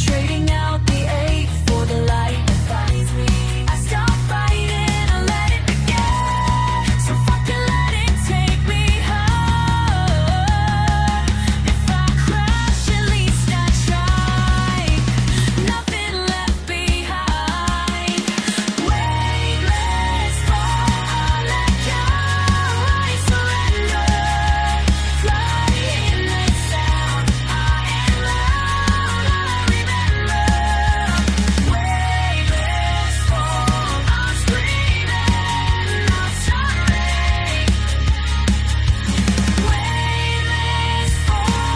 trading out the ache for the light that finds me. I stop fighting and let it begin. So fucking let it take me home. If I crash, at least I tried. Nothing left behind. Weightless fall, I let go. I surrender. Fly in the sound. I am loud. I remember. Weightless fall, I'm screaming. I'm sorry. Weightless fall,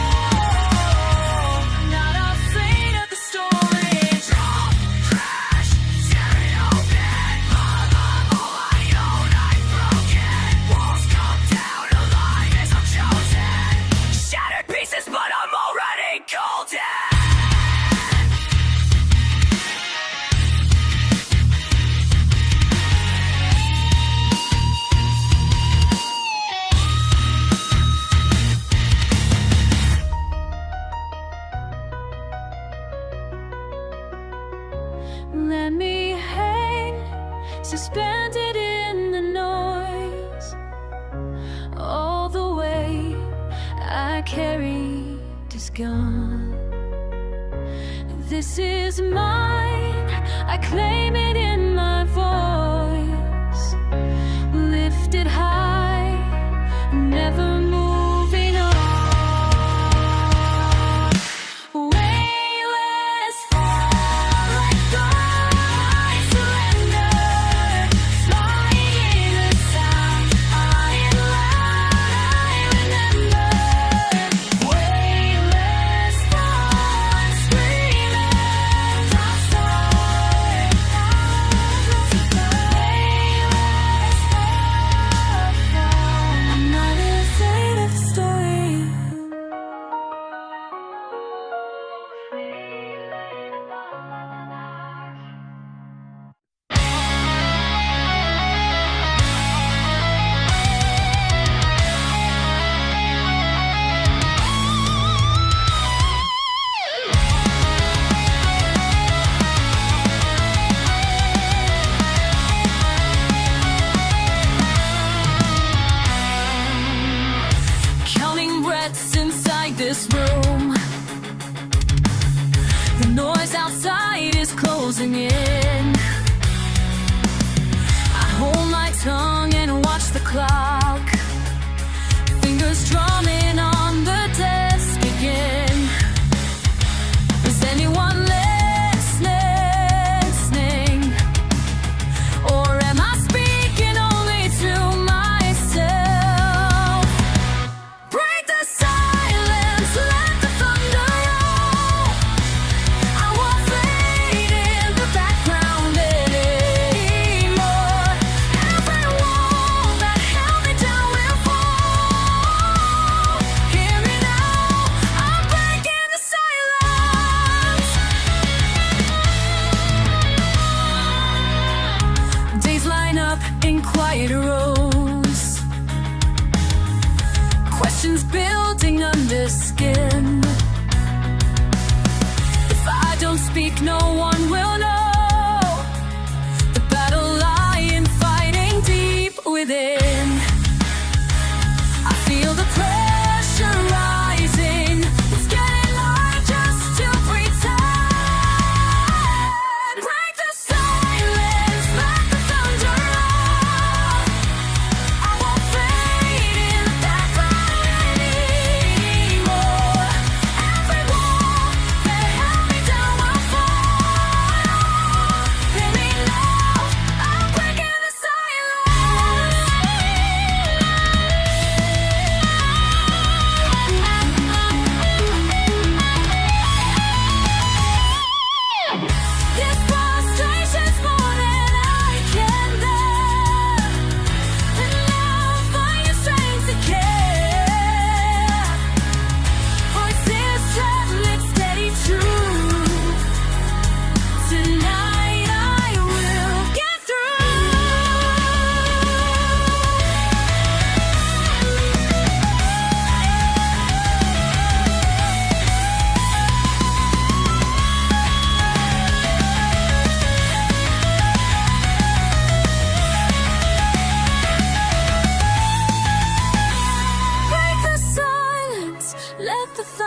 not afraid of the story. Drop, crash, tearing open. All I own, I'm broken. Walls come down alive as I'm chosen. Shattered pieces, but I'm already golden. Let me hang, suspended in the noise. All the weight I carried is gone. This is mine, I claim it in my voice. Lifted high, never moving on. Weightless fall, let go, I surrender. Flying in the sound, I am loud, I remember. Weightless fall, I'm screaming, I'm sorry. Weightless fall, I'm not afraid of the story. Counting breaths inside this room. The noise outside is closing in. I hold my tongue and watch the clock. Fingers drumming on the desk again. Is anyone listening? Or am I speaking only to myself? Break the silence, let the thunder roll. I won't fade in the background anymore. Every wall that held me down will fall. Hear me now, I'm breaking the silence. Days line up in quiet rows. Questions building under skin. If I don't speak, no one will know. The battle lying, fighting deep within. I feel the pressure rising. It's getting hard just to pretend. Break the silence, let the thunder roll. I won't fade in the background anymore. Every wall that held me down will fall. Hear me now, I'm breaking the silence.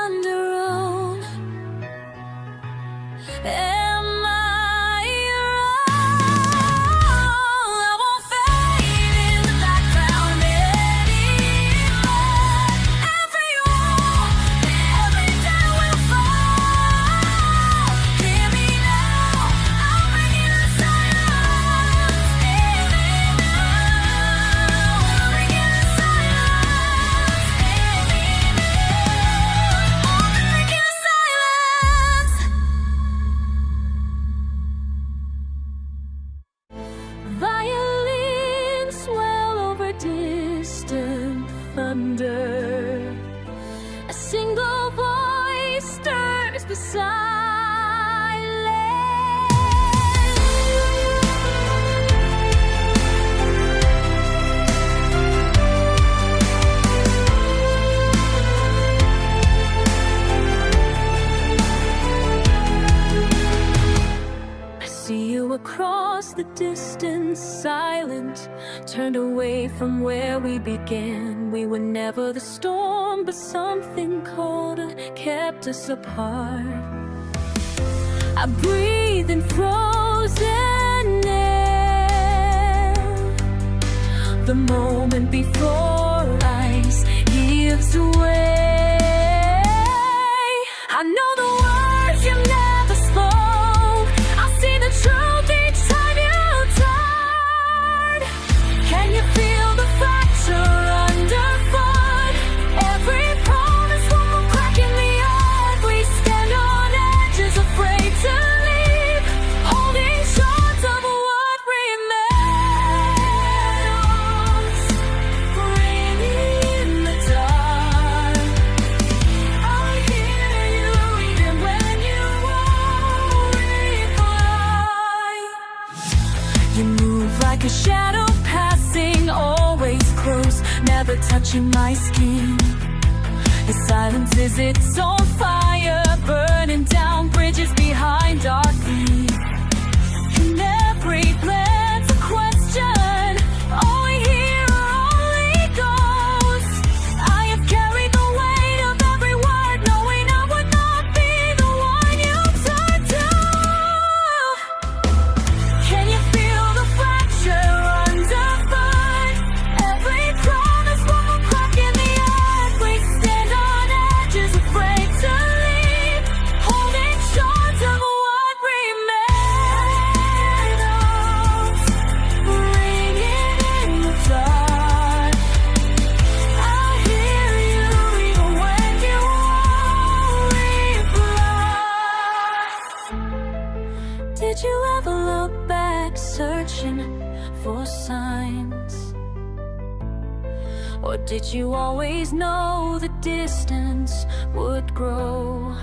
on the road. Am I wrong? I won't fade in the background anymore. Every wall, every day will fall. Hear me now, I'll bring you the silence. Hear me now, I'll bring you the silence. Hear me now, I'll bring you the silence. Violins swell over distant thunder. A single voice stirs the silence. I see you across the distance, silent, turned away from where we began. We were never the storm, but something colder kept us apart. I breathe in frozen air. The moment before ice gives way. I know the words you never spoke. I'll see the truth each time you turn. Can you feel the fracture underfoot? Every promise will crack in the earth. We stand on edges, afraid to leave, holding shards of what remains. Ringing in the dark, I hear you even when you won't reply. You move like a shadow passing, always close, never touching my skin. The silence is its own fire, burning down bridges behind our feet. And every plan's a question. All we hear are only ghosts. I have carried the weight of every word, knowing I would not be the one you turn to. Can you feel the fracture underfoot? Every promise will crack in the earth. We stand on edges, afraid to leave, holding shards of what remains. Ringing in the dark, I hear you even when you won't reply. Did you ever look back, searching for signs? Or did you always know the distance would grow?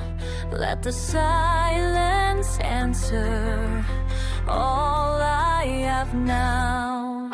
Let the silence answer all I have now.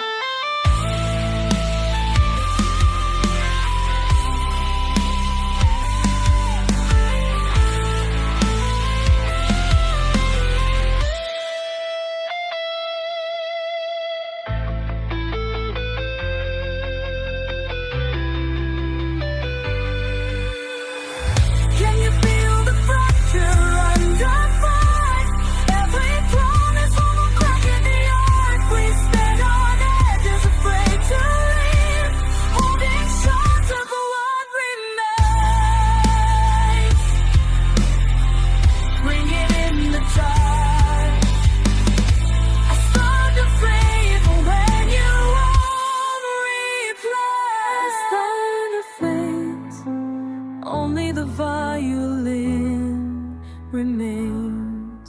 Can you feel the fracture underfoot? Every promise will crack in the earth. We stand on edges, afraid to leave, holding shards of what remains. Ringing in the dark, I start to fade when you won't reply. I start to fade, only the violin remains.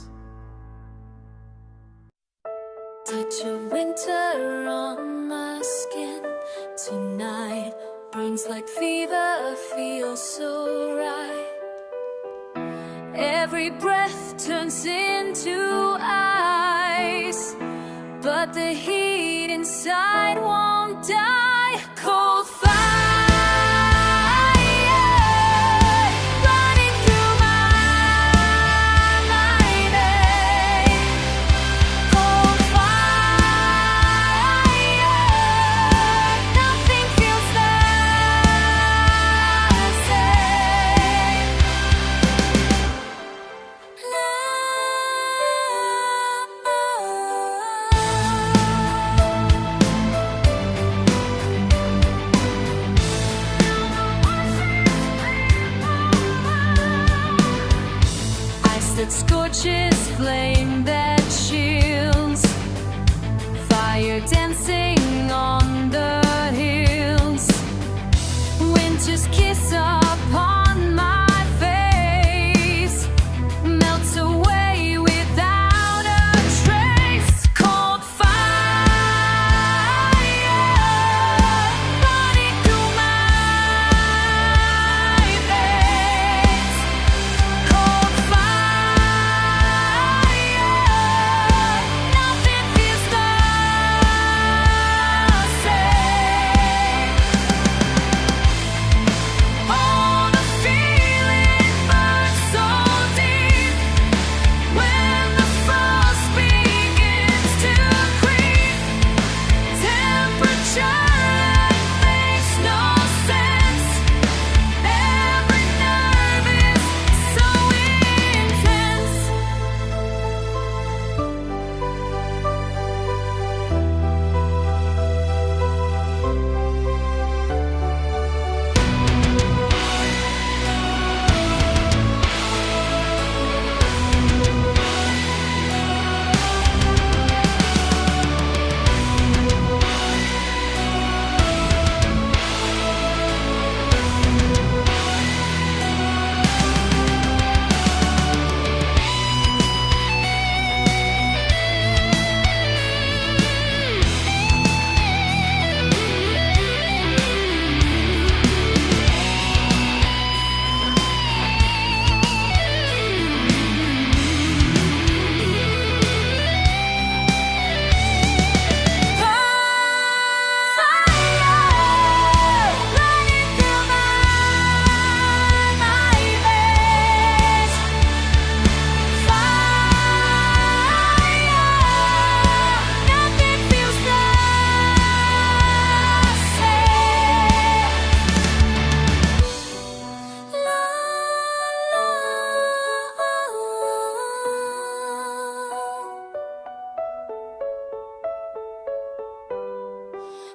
Touch of winter on my skin tonight, burns like fever, feels so right. Every breath turns into ice, but the heat inside won't die. Cold fire running through my mind. Cold fire, nothing feels the same. that scorches, flame that chills, fire dancing on the hills, winter's kiss upon my face, melts away without a trace. Cold fire running through my veins. Cold fire, nothing feels the same. All the feeling burns so deep when the frost begins to creep. Temperature makes no sense. Every nerve is so intense.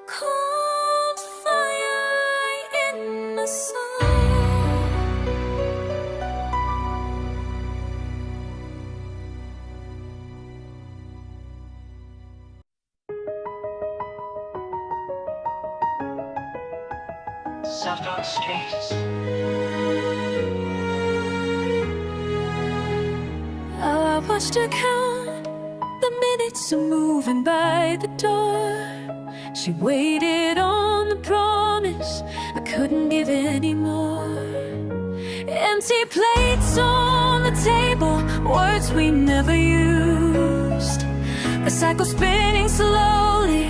Cold fire in the sun. Suffolk streets. I watched her count the minutes of moving by the door. She waited on the promise I couldn't give any more. Empty plates on the table, words we never used. A cycle spinning slowly,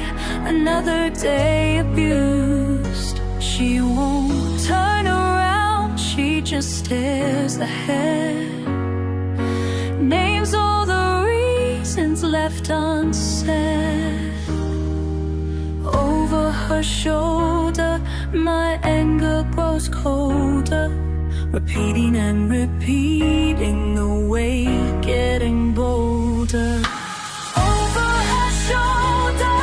another day abused. She won't turn around, she just stares ahead. Names all the reasons left unsaid. Over her shoulder, my anger grows colder, repeating and repeating, the weight getting bolder. Over her shoulder,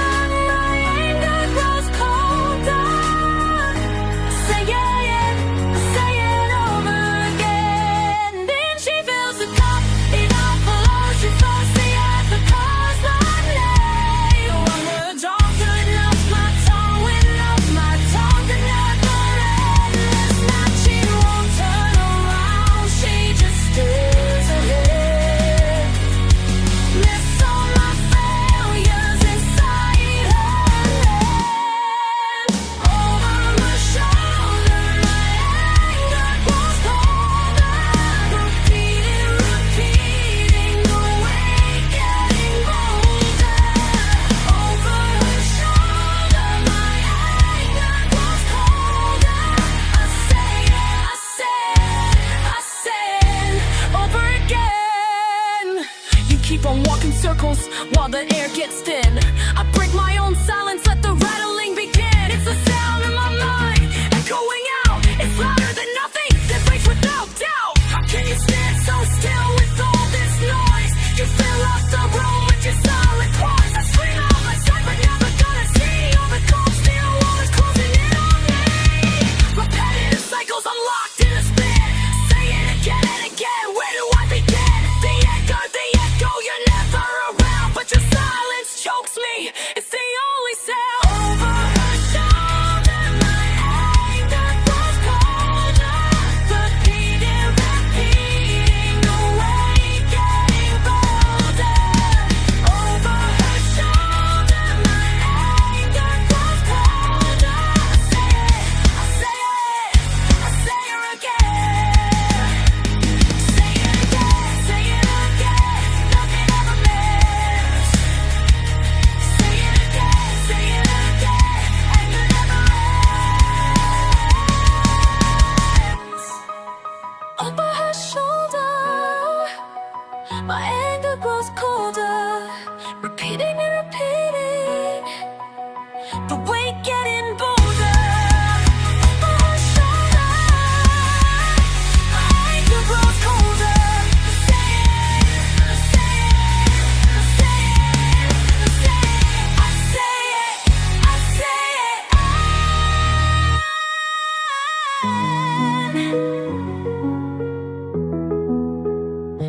my anger grows colder. Say it over again. Then she fills the cup, it overflows. She flows the Epica's lemonade. One word's all good enough, my tongue went up, my tongue could never end. This night she won't turn around, she just stares ahead. Miss all my failures inside her head. Over my shoulder, my anger grows colder, repeating, the weight getting bolder. Over her shoulder, my anger grows colder. I said, over again. You keep on walking circles while the air gets thin. I break my own silence, let the rattling begin. It's the sound in my mind, echoing out. It's louder than nothing that breaks without doubt. How can you stand so still with all this noise? You fill up the room with your silent cries. I scream out my sight, but never gonna see all the cold steel walls closing in on me. Repetitive cycles, I'm locked in a spin. Say it again and again, where do I begin? The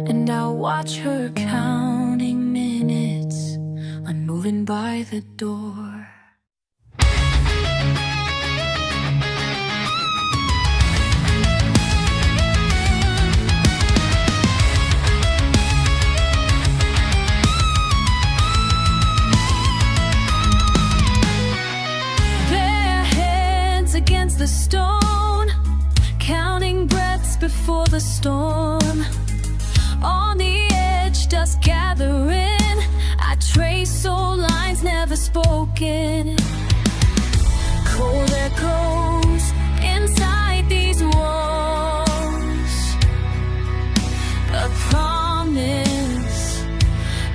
And I watch her counting minutes, unmoving by the door. Bare hands against the stone, counting breaths before the storm. On the edge, dust gathering, I trace soul lines never spoken. Cold echoes inside these walls, a promise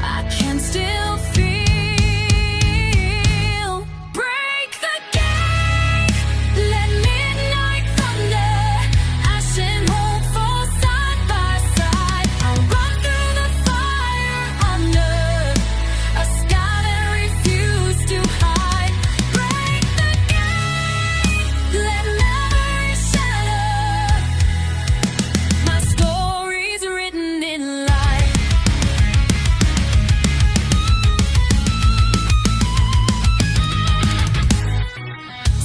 I can still feel. Break the gate, let midnight thunder, ash and hope fall side by side. I'll run through the fire under a sky that refused to hide. Break the gate, let memory shatter. My story's written in light.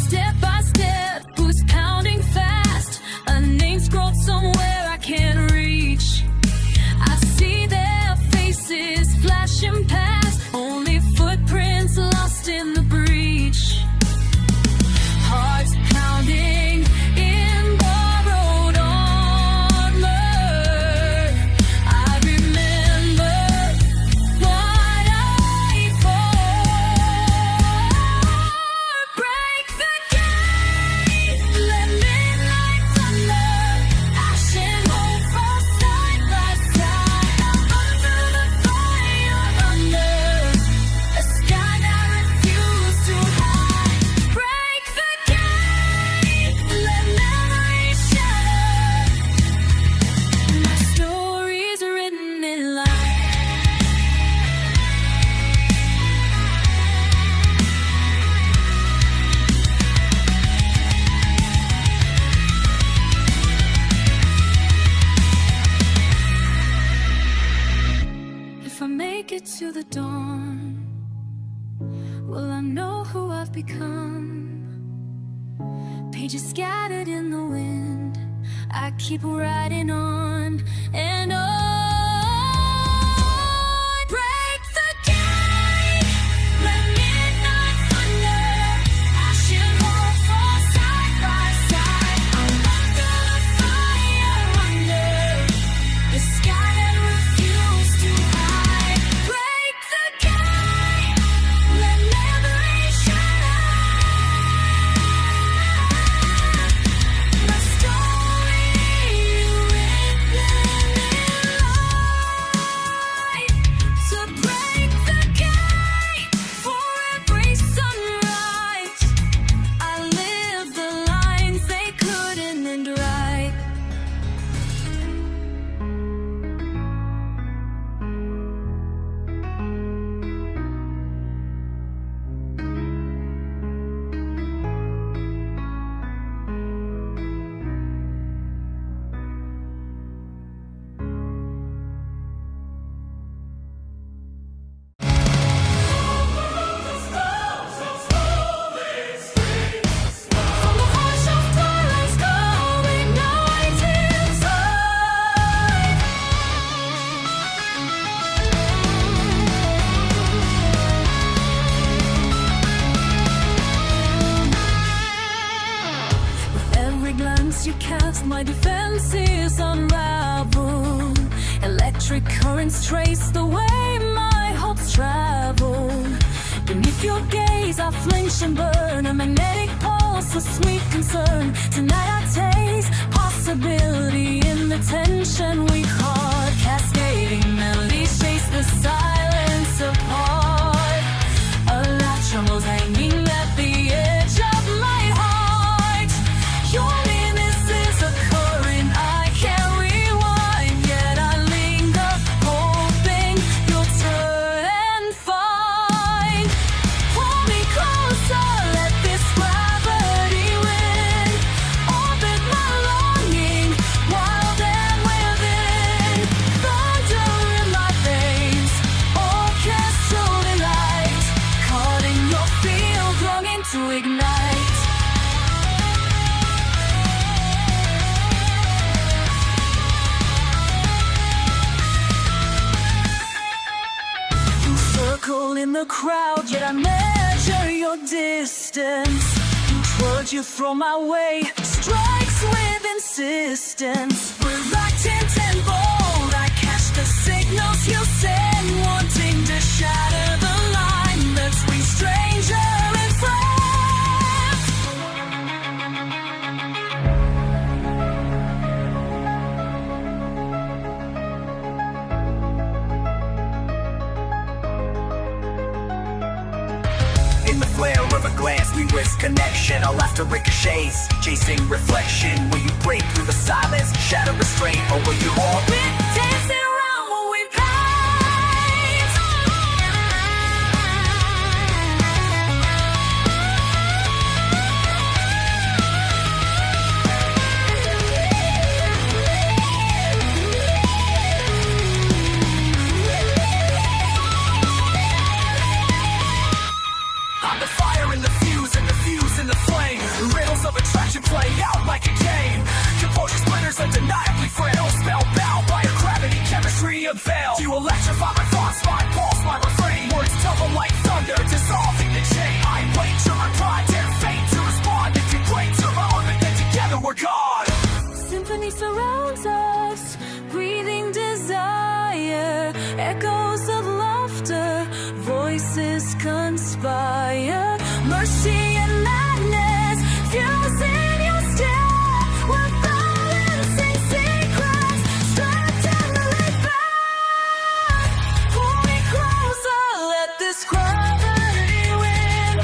Step by step, boots pounding fast, a name scrawled somewhere I can't reach. I see their faces flashing past, only footprints lost in the breach. Hearts pounding in borrowed armor. I remember what I fought. Break the gate, let midnight thunder, ash and hope fall side by side. I'll run through the fire under a sky that refused to hide. Break the gate, let memory shatter. My story's written in light. If I make it to the dawn, will I know who I've become? Pages scattered in the wind, I keep writing on and on. Break the gate, let midnight thunder, ash and hope fall side by side. I'll run through the fire under the sky that refused to hide. Break the gate, let memory shatter. My story written in light. To break the gate for every sunrise, I live the lines they couldn't end right. From the hush of twilight's calling night inside. With every glance you cast, my defenses unravel. Electric currents trace the way my hopes travel. Beneath your gaze I flinch and burn, a magnetic pulse, a sweet concern. Tonight I taste possibility in the tension we caught. Cascading melodies chase the silence apart. A light trembles hanging at the edge of my heart. Your menace is a current I can't rewind, yet I linger, hoping you'll turn and find. Pull me closer, let this gravity win. Orbit my I measure your distance. Each word you throw my way strikes with insistence. Reluctant and bold, I catch the signals you send, wanting to shatter the line between stranger and friend. In the flare of a glance, we risk connection. Our laughter ricochets, chasing reflection. Will you break through the silence, shatter restraint, or will you all Dancing around what we paint. I'm the fire in the fuse and the fuse in the flame. Riddles of attraction play out like a game. Composure splinters undeniably frail. Spellbound by your gravity, chemistry unveil. You electrify my thoughts, my pulse, my refrain. Words tumble like thunder, dissolving the chain. I wait till my pride, dare fate to respond. If you break to my orbit, then together we're gone. Symphony surrounds us, breathing desire, echoes of laughter, voices conspire, mercy and madness fuse in your stare. We're balancing secrets, strapped and laid back. Pull me closer, let this gravity win.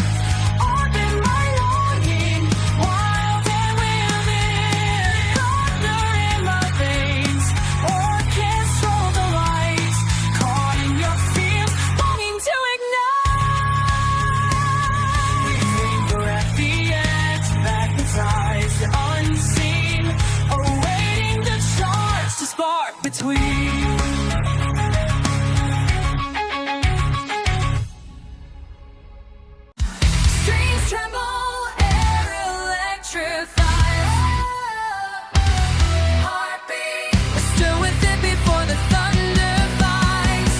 Open my longing, wild and within. Thunder in my veins, orchestral delight. Caught in your fields, longing to ignite. We linger at the edge, magnetized, unseen, awaiting the charge to spark between. Streams tremble, air electrified. Heartbeat, stir with it before the thunder flies.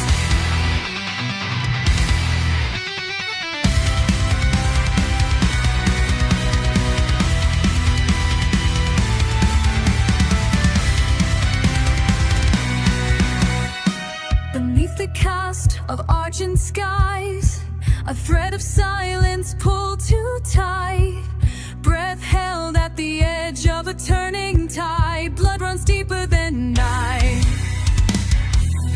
Beneath the cast of argent skies, a thread of silence pulled too tight. Breath held at the edge of a turning tide. Blood runs deeper than night.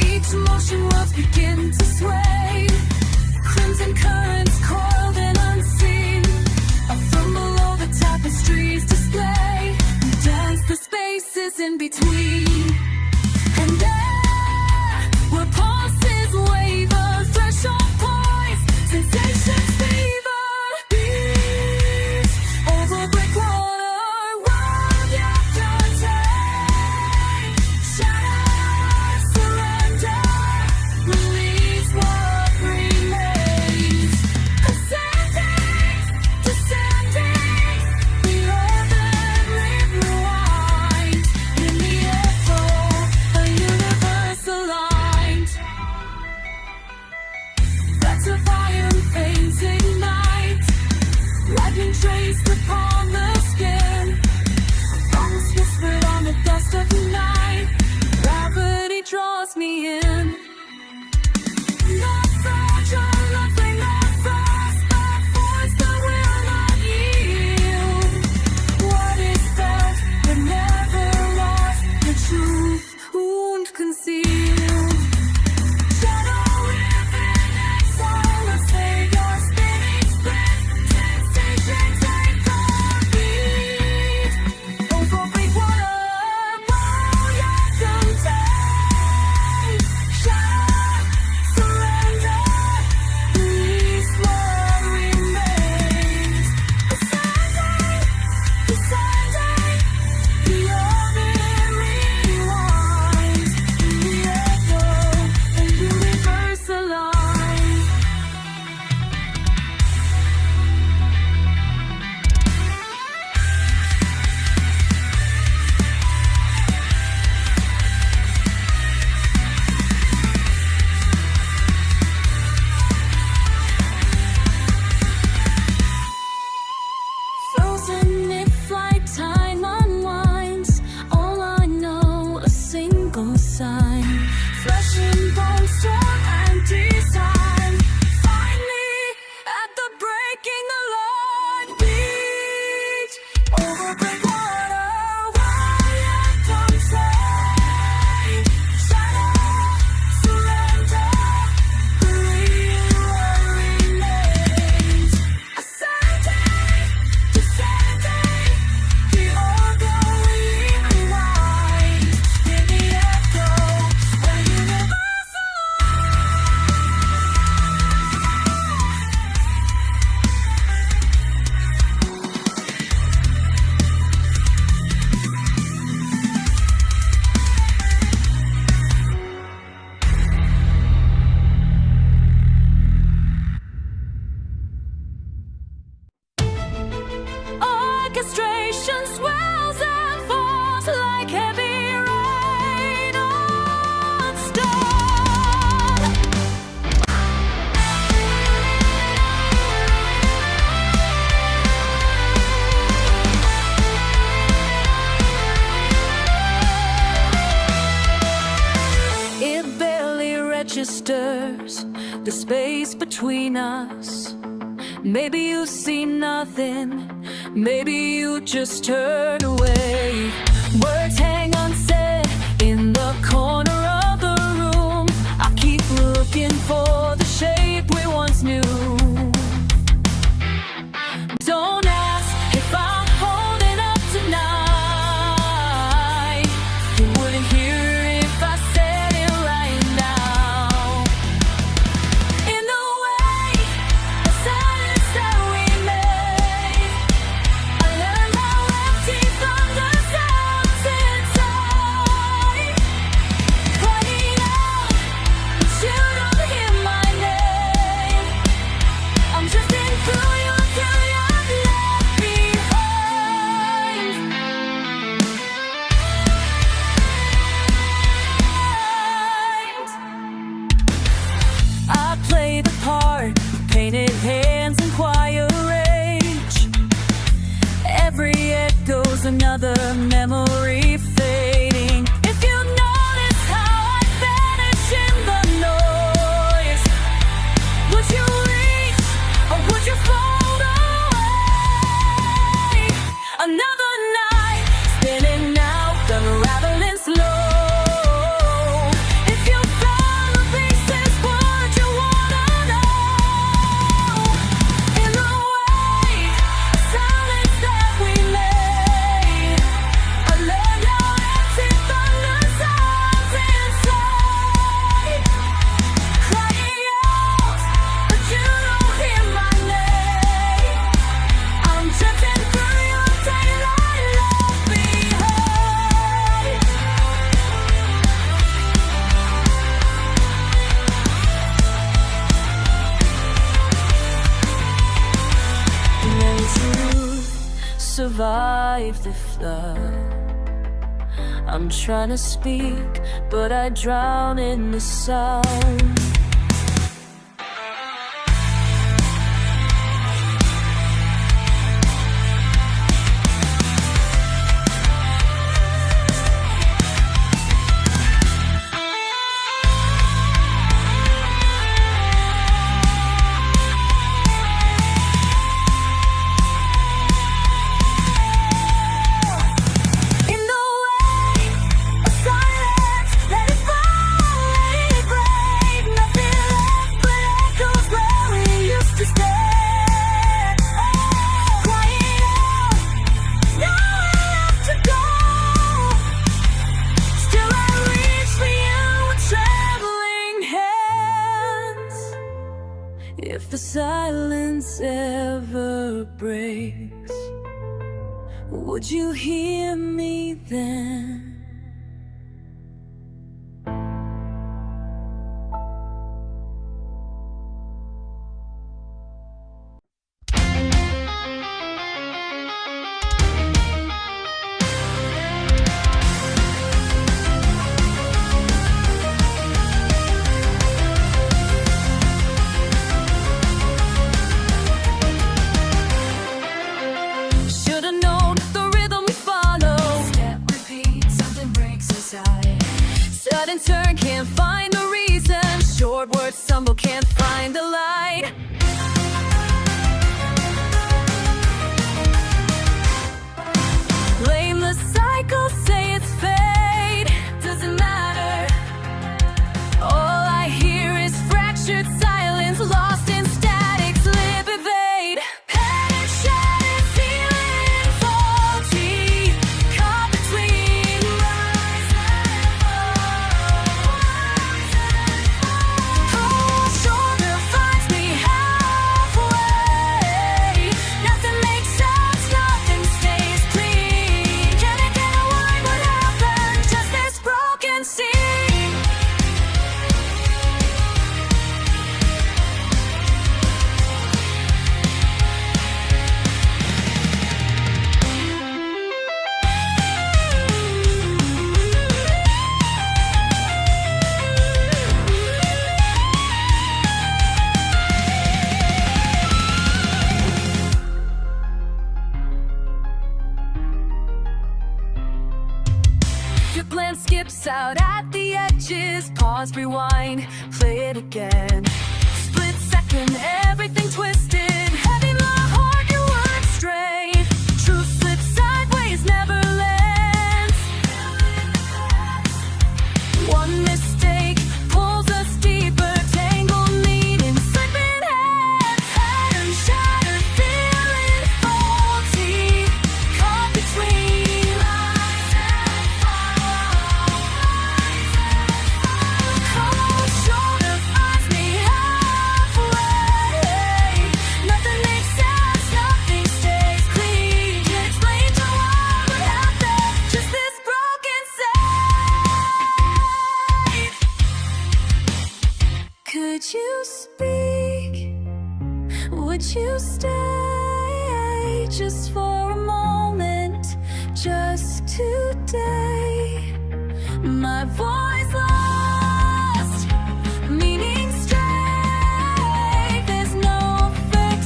Each motion worlds begin to sway. Crimson currents coiled and unseen. From below the tapestries display. We dance the spaces in between. And there, where pulses waver, threshold poise, sensations fever. Beat over brick water, world after take. Shatter, surrender, release what remains. Ascending, descending, the earth and rewind. In the air. the space between us. Maybe you see nothing, maybe you just turn away. Words hang unsaid in the corner of the room. I keep looking for the shape we once knew. Don't ask if I'm holding up tonight. You wouldn't hear if I said it right now. In the wake of silence that we made, I learned how empty thunder sounds inside. Crying out, but you don't hear my name. I'm drifting through you till you're left behind. I play the part, painted hands and quiet rage. Every echo's another memory fading. If you notice how I vanish in the noise, would you reach or would you fold away? Another night, spinning out, unraveling slow. If you found the pieces, would you wanna know? In the wake of silence that we made, I learned how empty thunder sounds inside. Crying out, but you don't hear my name. I'm drifting through your daylight left behind. And truth survived the flood. I'm trying to speak, but I drown in the sound. In the wake of silence, let it fall, let it break. Nothing left but echoes where we used to stay. Crying out, nowhere left to go. Still I reach for you with trembling hands. If the silence ever breaks, would you hear me then? Should've known the rhythm we follow. Step, repeat, something breaks inside. Sudden turn, can't find the reason. Short words stumble, can't find the light. Blame the cycle, say it's fate. Doesn't matter. All I hear is fractured silence, lost in static, slip, evade. Panic, shattered, feeling faulty, caught between rise and fall. Cold shoulder finds me halfway. Nothing makes sense, nothing stays clean. Can it get away? What happened? Just this broken scene. Your plan skips out at the edges. Pause, rewind, play it again. broken, everything twisted. Heavy love, hard you would stray. Truth slips sideways, never lands. One mistake pulls us deeper, tangled needing slipping hands. Pattern shattered, feeling faulty, caught between rise and fall. Cold shoulder finds me halfway. Nothing makes sense, nothing stays clean. Can't explain to what happened, just this broken side. Could you speak? Would you stay just for a moment, just today? My voice lost, meaning straight. There's no fix,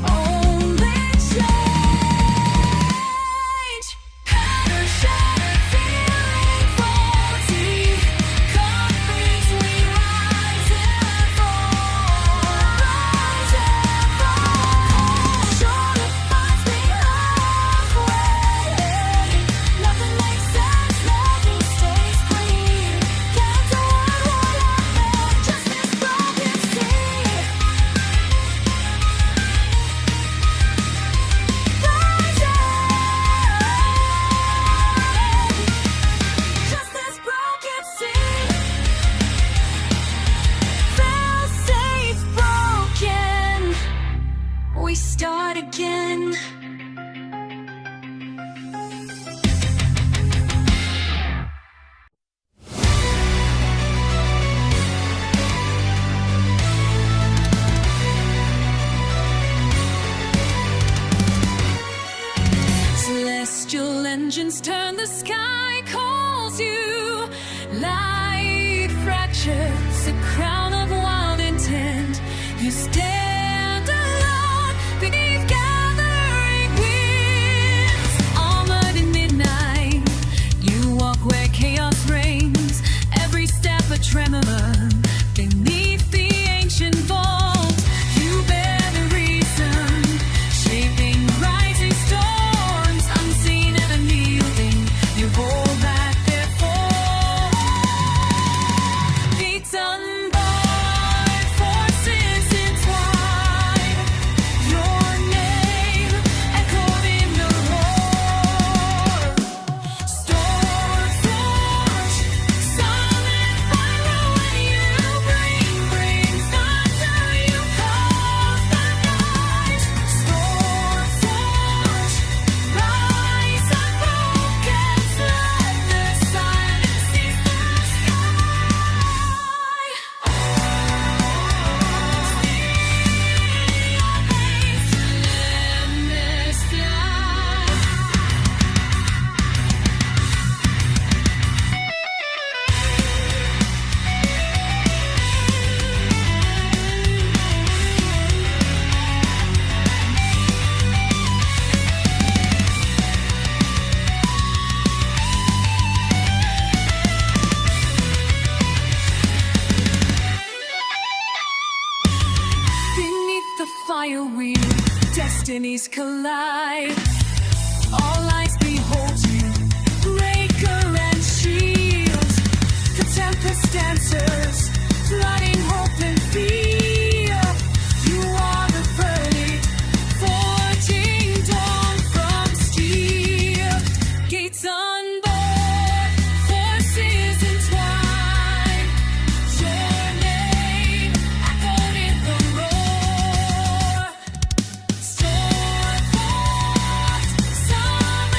only change. Pattern shattered, feeling faulty, caught between rise and fall. Rise and fall. Shoulder finds me halfway. Nothing makes sense, nothing stays clean. Can't tell what happened, just this broken sea. Just this broken sea. Feel safe, broken. We start again. Celestial engines turn, the sky calls you. Light fractures, a crown of wild intent. You stand alone beneath gathering winds. Armored in midnight, you walk where chaos reigns. Every step a tremor beneath the ancient vault. You bear the reason, shaping rising storms. Unseen and unyielding, you hold back their fall. Beats unbarred, forces entwined. Your name echoed in the roar. Storm forge, solid fire when you bring thunder. You cause the night. Storm forge, rise unbroken, flood the silence, seize the beneath the fire wheel, destinies collide. All eyes behold you, breaker and shield. The tempest dancers, flooding hope and fear. You are the verdict, forging dawn from steel. Gates unbarred, forces entwined. Your name echoed in the roar. Storm forth, sun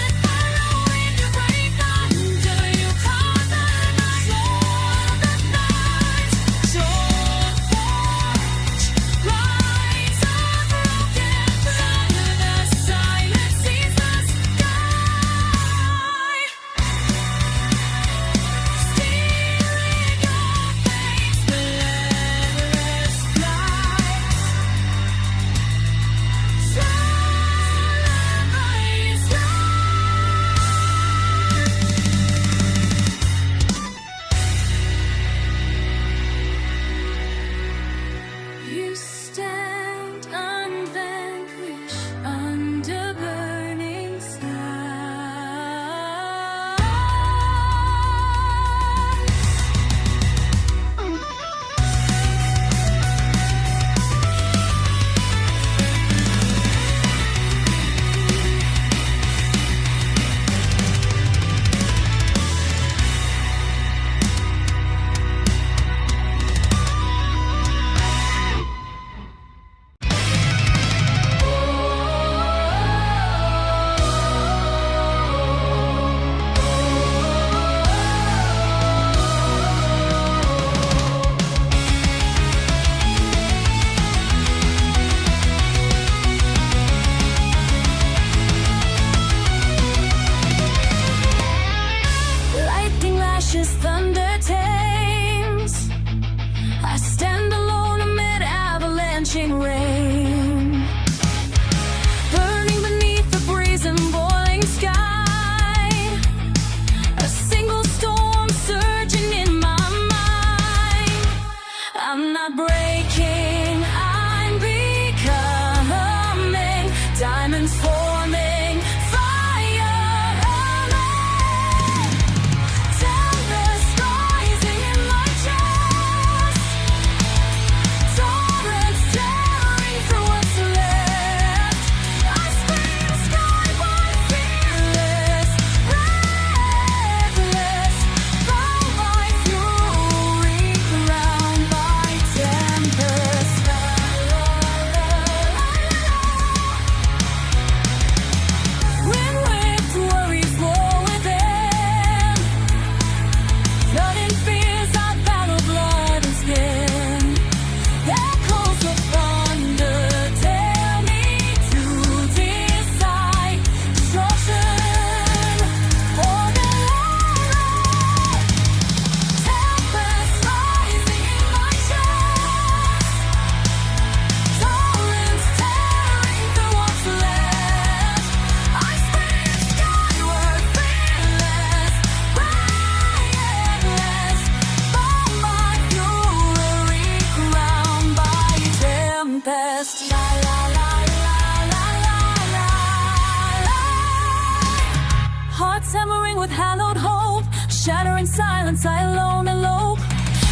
voice hammering with hallowed hope. Shattering silence, I alone elope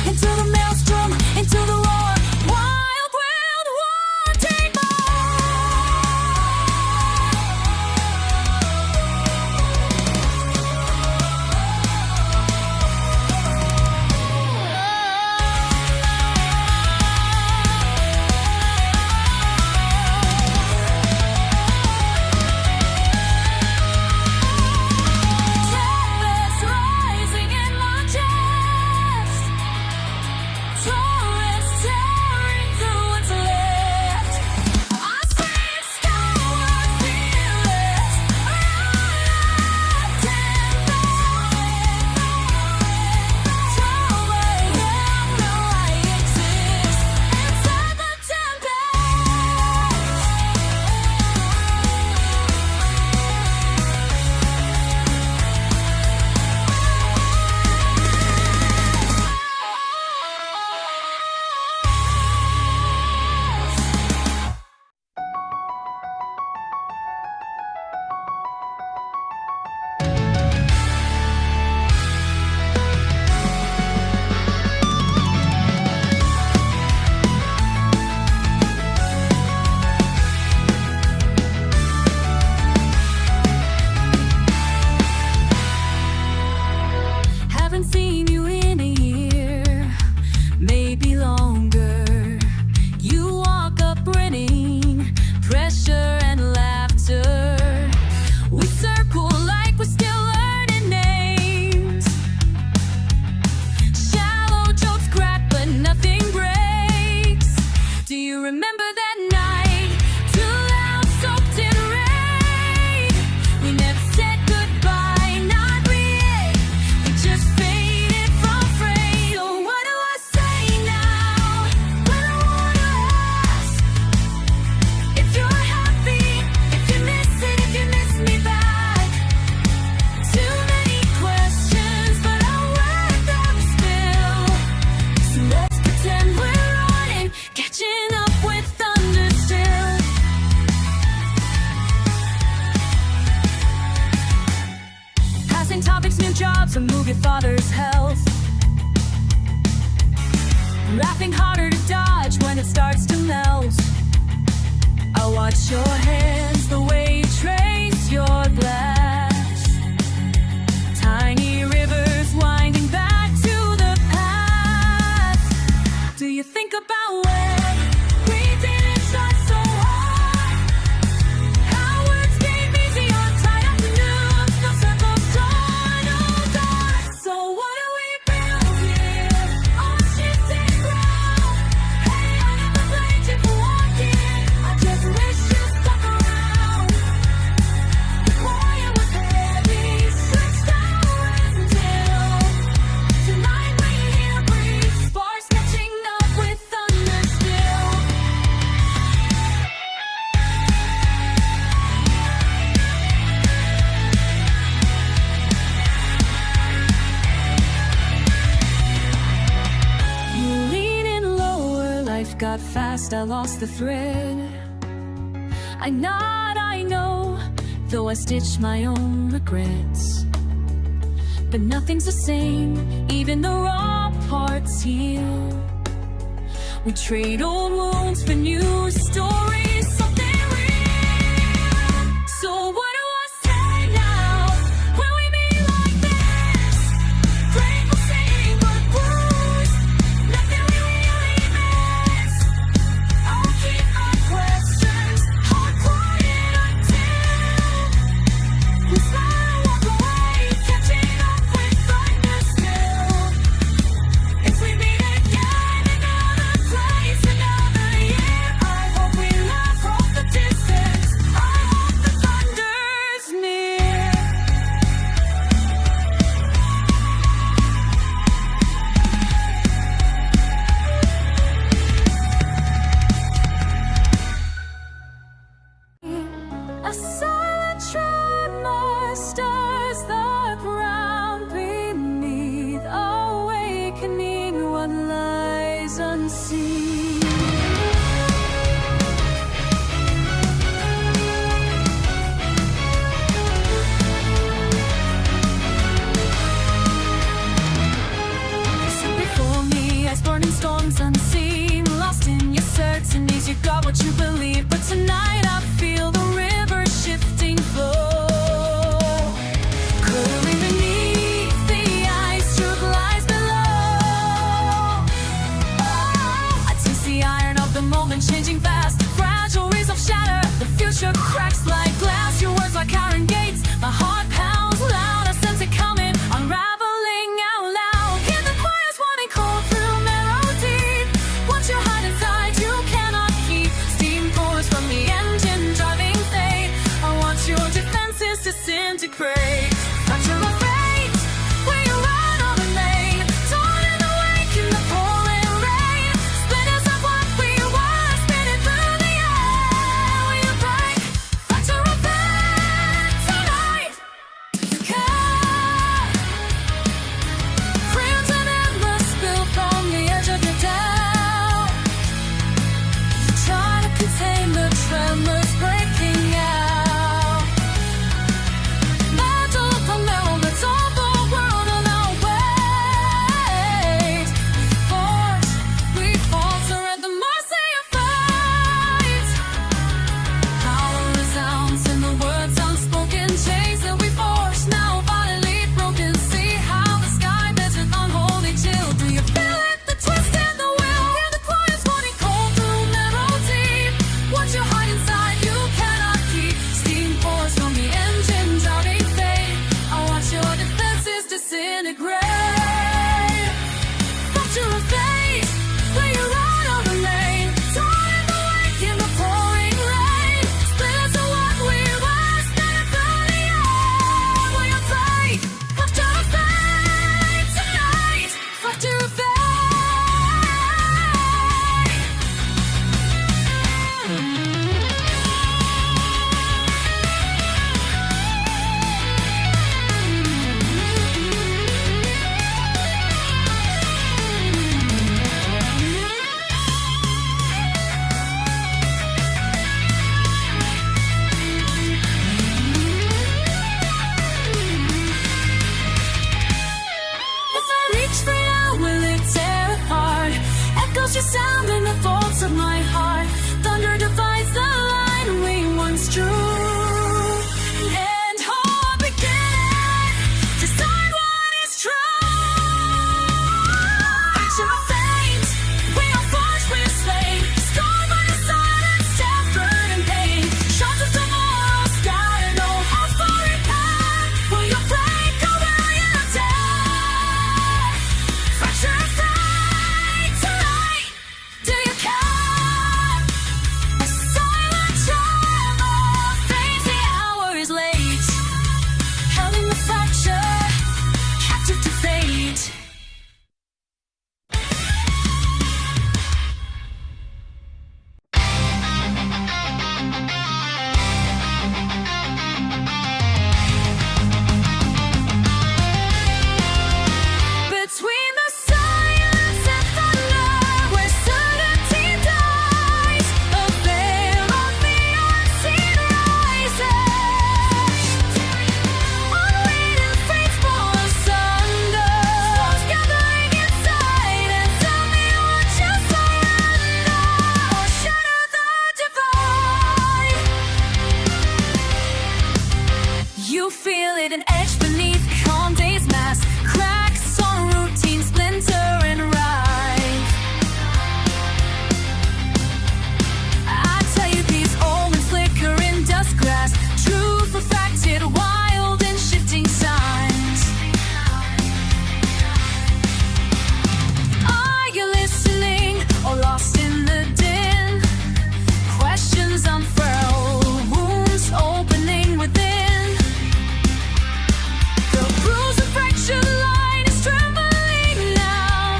into the maelstrom, into the roar. Wild wind, wanting Tempest rising in my chest, torrents tearing through what's left. I swing skyward, fearless, wrapped in tell I am, know I exist inside the tempest. Haven't seen you in a year, maybe longer. You walk up grinning, pressure and laughter. We circle like we're still learning names. Shallow jokes crack, but nothing breaks. Do you remember that night? Too loud, soaked in rain. We never said goodbye, not really. We just faded from frame. So what do I say now when I wanna ask if you're happy, if you miss it, if you miss me back? Too many questions, but I'll let them spill. So let's pretend we're running, catching up with thunder still. Passing topics, new jobs, remove your father's health. Laughing harder to dodge when it starts to melt. I'll watch your hands, the way you trace your glass. Tiny rivers winding back to the past. Do you think about when we didn't start so hard? How words came easy on tight afternoons, no circles drawn, no dark. So what do we build here on shifting ground? Hey, I never blamed you for walking, I just wish you stuck around. The quiet was heavy, switched hours until tonight we hear breeze, sparks catching up with thunder still. You lean in lower, life got fast, I lost the thread. I nod, I know, though I stitch my own regrets. But nothing's the same, even the raw parts heal. We trade old wounds for new stories, something real. So what do I say now when we meet like this? Grateful, sing, but bruised, nothing we really miss. I'll keep my questions hard quiet until we smile and walk away, catching up with thunder still. If we meet again, another place, another year, I hope we laugh from the grave. Factor of fate, where you're out of the lane. Time awake in the pouring rain. Splits of what we were, standing for the air. Will you fate? Factor of fate tonight. Factor of fate. Your sound in the vaults of my heart. Thunder divides the line we once drew. And hope began. Decide what is true. Action of fate. We are forged, we are slain. Scorned by the silence, tempered in pain. Shots of tomorrow, sky and no hope for repair. Will you break or will you dare? Fracture of fate. Do you care? A silent tremor fades, the hour is late. Held in the fracture, captive to fate. Between the silence and thunder, where certainty dies, a veil of the unseen rises. Unwritten fates fall asunder, storms gathering inside, and tell me what you surrender, or shatter the divide. You feel it an edge beneath calm day's mask. Cracks on routine splinter and rive. I tell you these omens flicker in dust grass. Truth refracted, wild and shifting signs. Are you listening or lost in the din? Questions unfurl, wounds opening within. The bruised and fractured line is trembling now,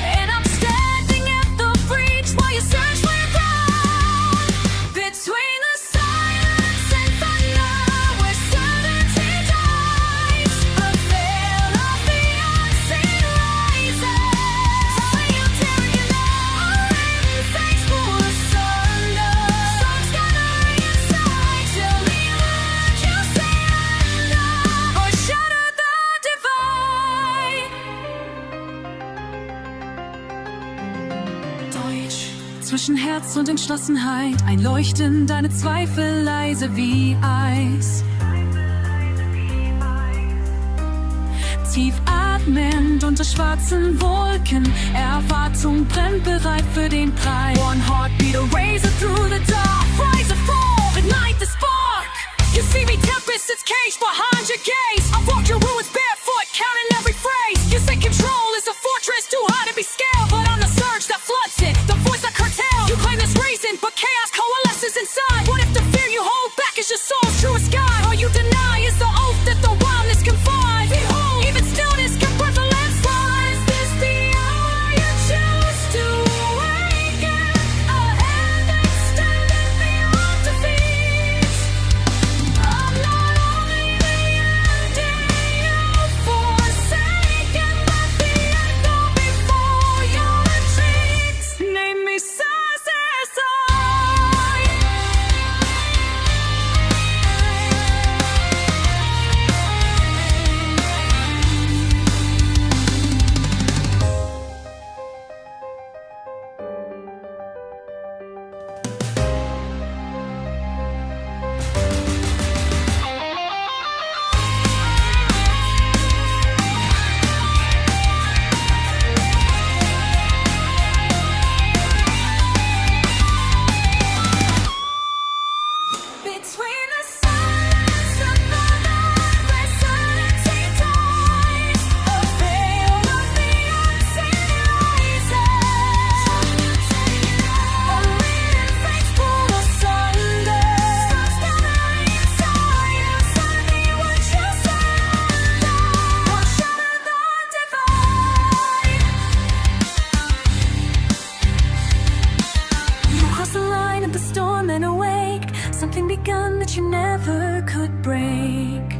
and I'm standing at the breach while you search for your ground. Between the silence and thunder, where certainty dies, a veil of the unseen rises. When you tear it up, unwritten fates pull asunder. Storms gathering inside, tell me what you surrender, or shatter the divide. Deutsch. Zwischen Herz und Entschlossenheit, ein Leuchten, deine Zweifel leise wie Eis. Tief atmend unter schwarzen Wolken, Erwartung brennt bereit für den Preis. One heartbeat, a razor through the dark, rise or fall, ignite the spark. You see me tempest, it's caged behind your gaze. I walk your ruins barefoot, counting every phrase. You say control is a fortress too high to be scaled, but I'm the surge that floods it, the voice that curtails. You claim this reason, but chaos coalesces inside. What if the fear you hold back is your soul's truest guide? All you deny is the oath that the wildness confides. Behold, even stillness can birth a landslide. Is this the hour you choose to awaken? A hand extended beyond defeat. I'm not only the ending you something begun that you never could break.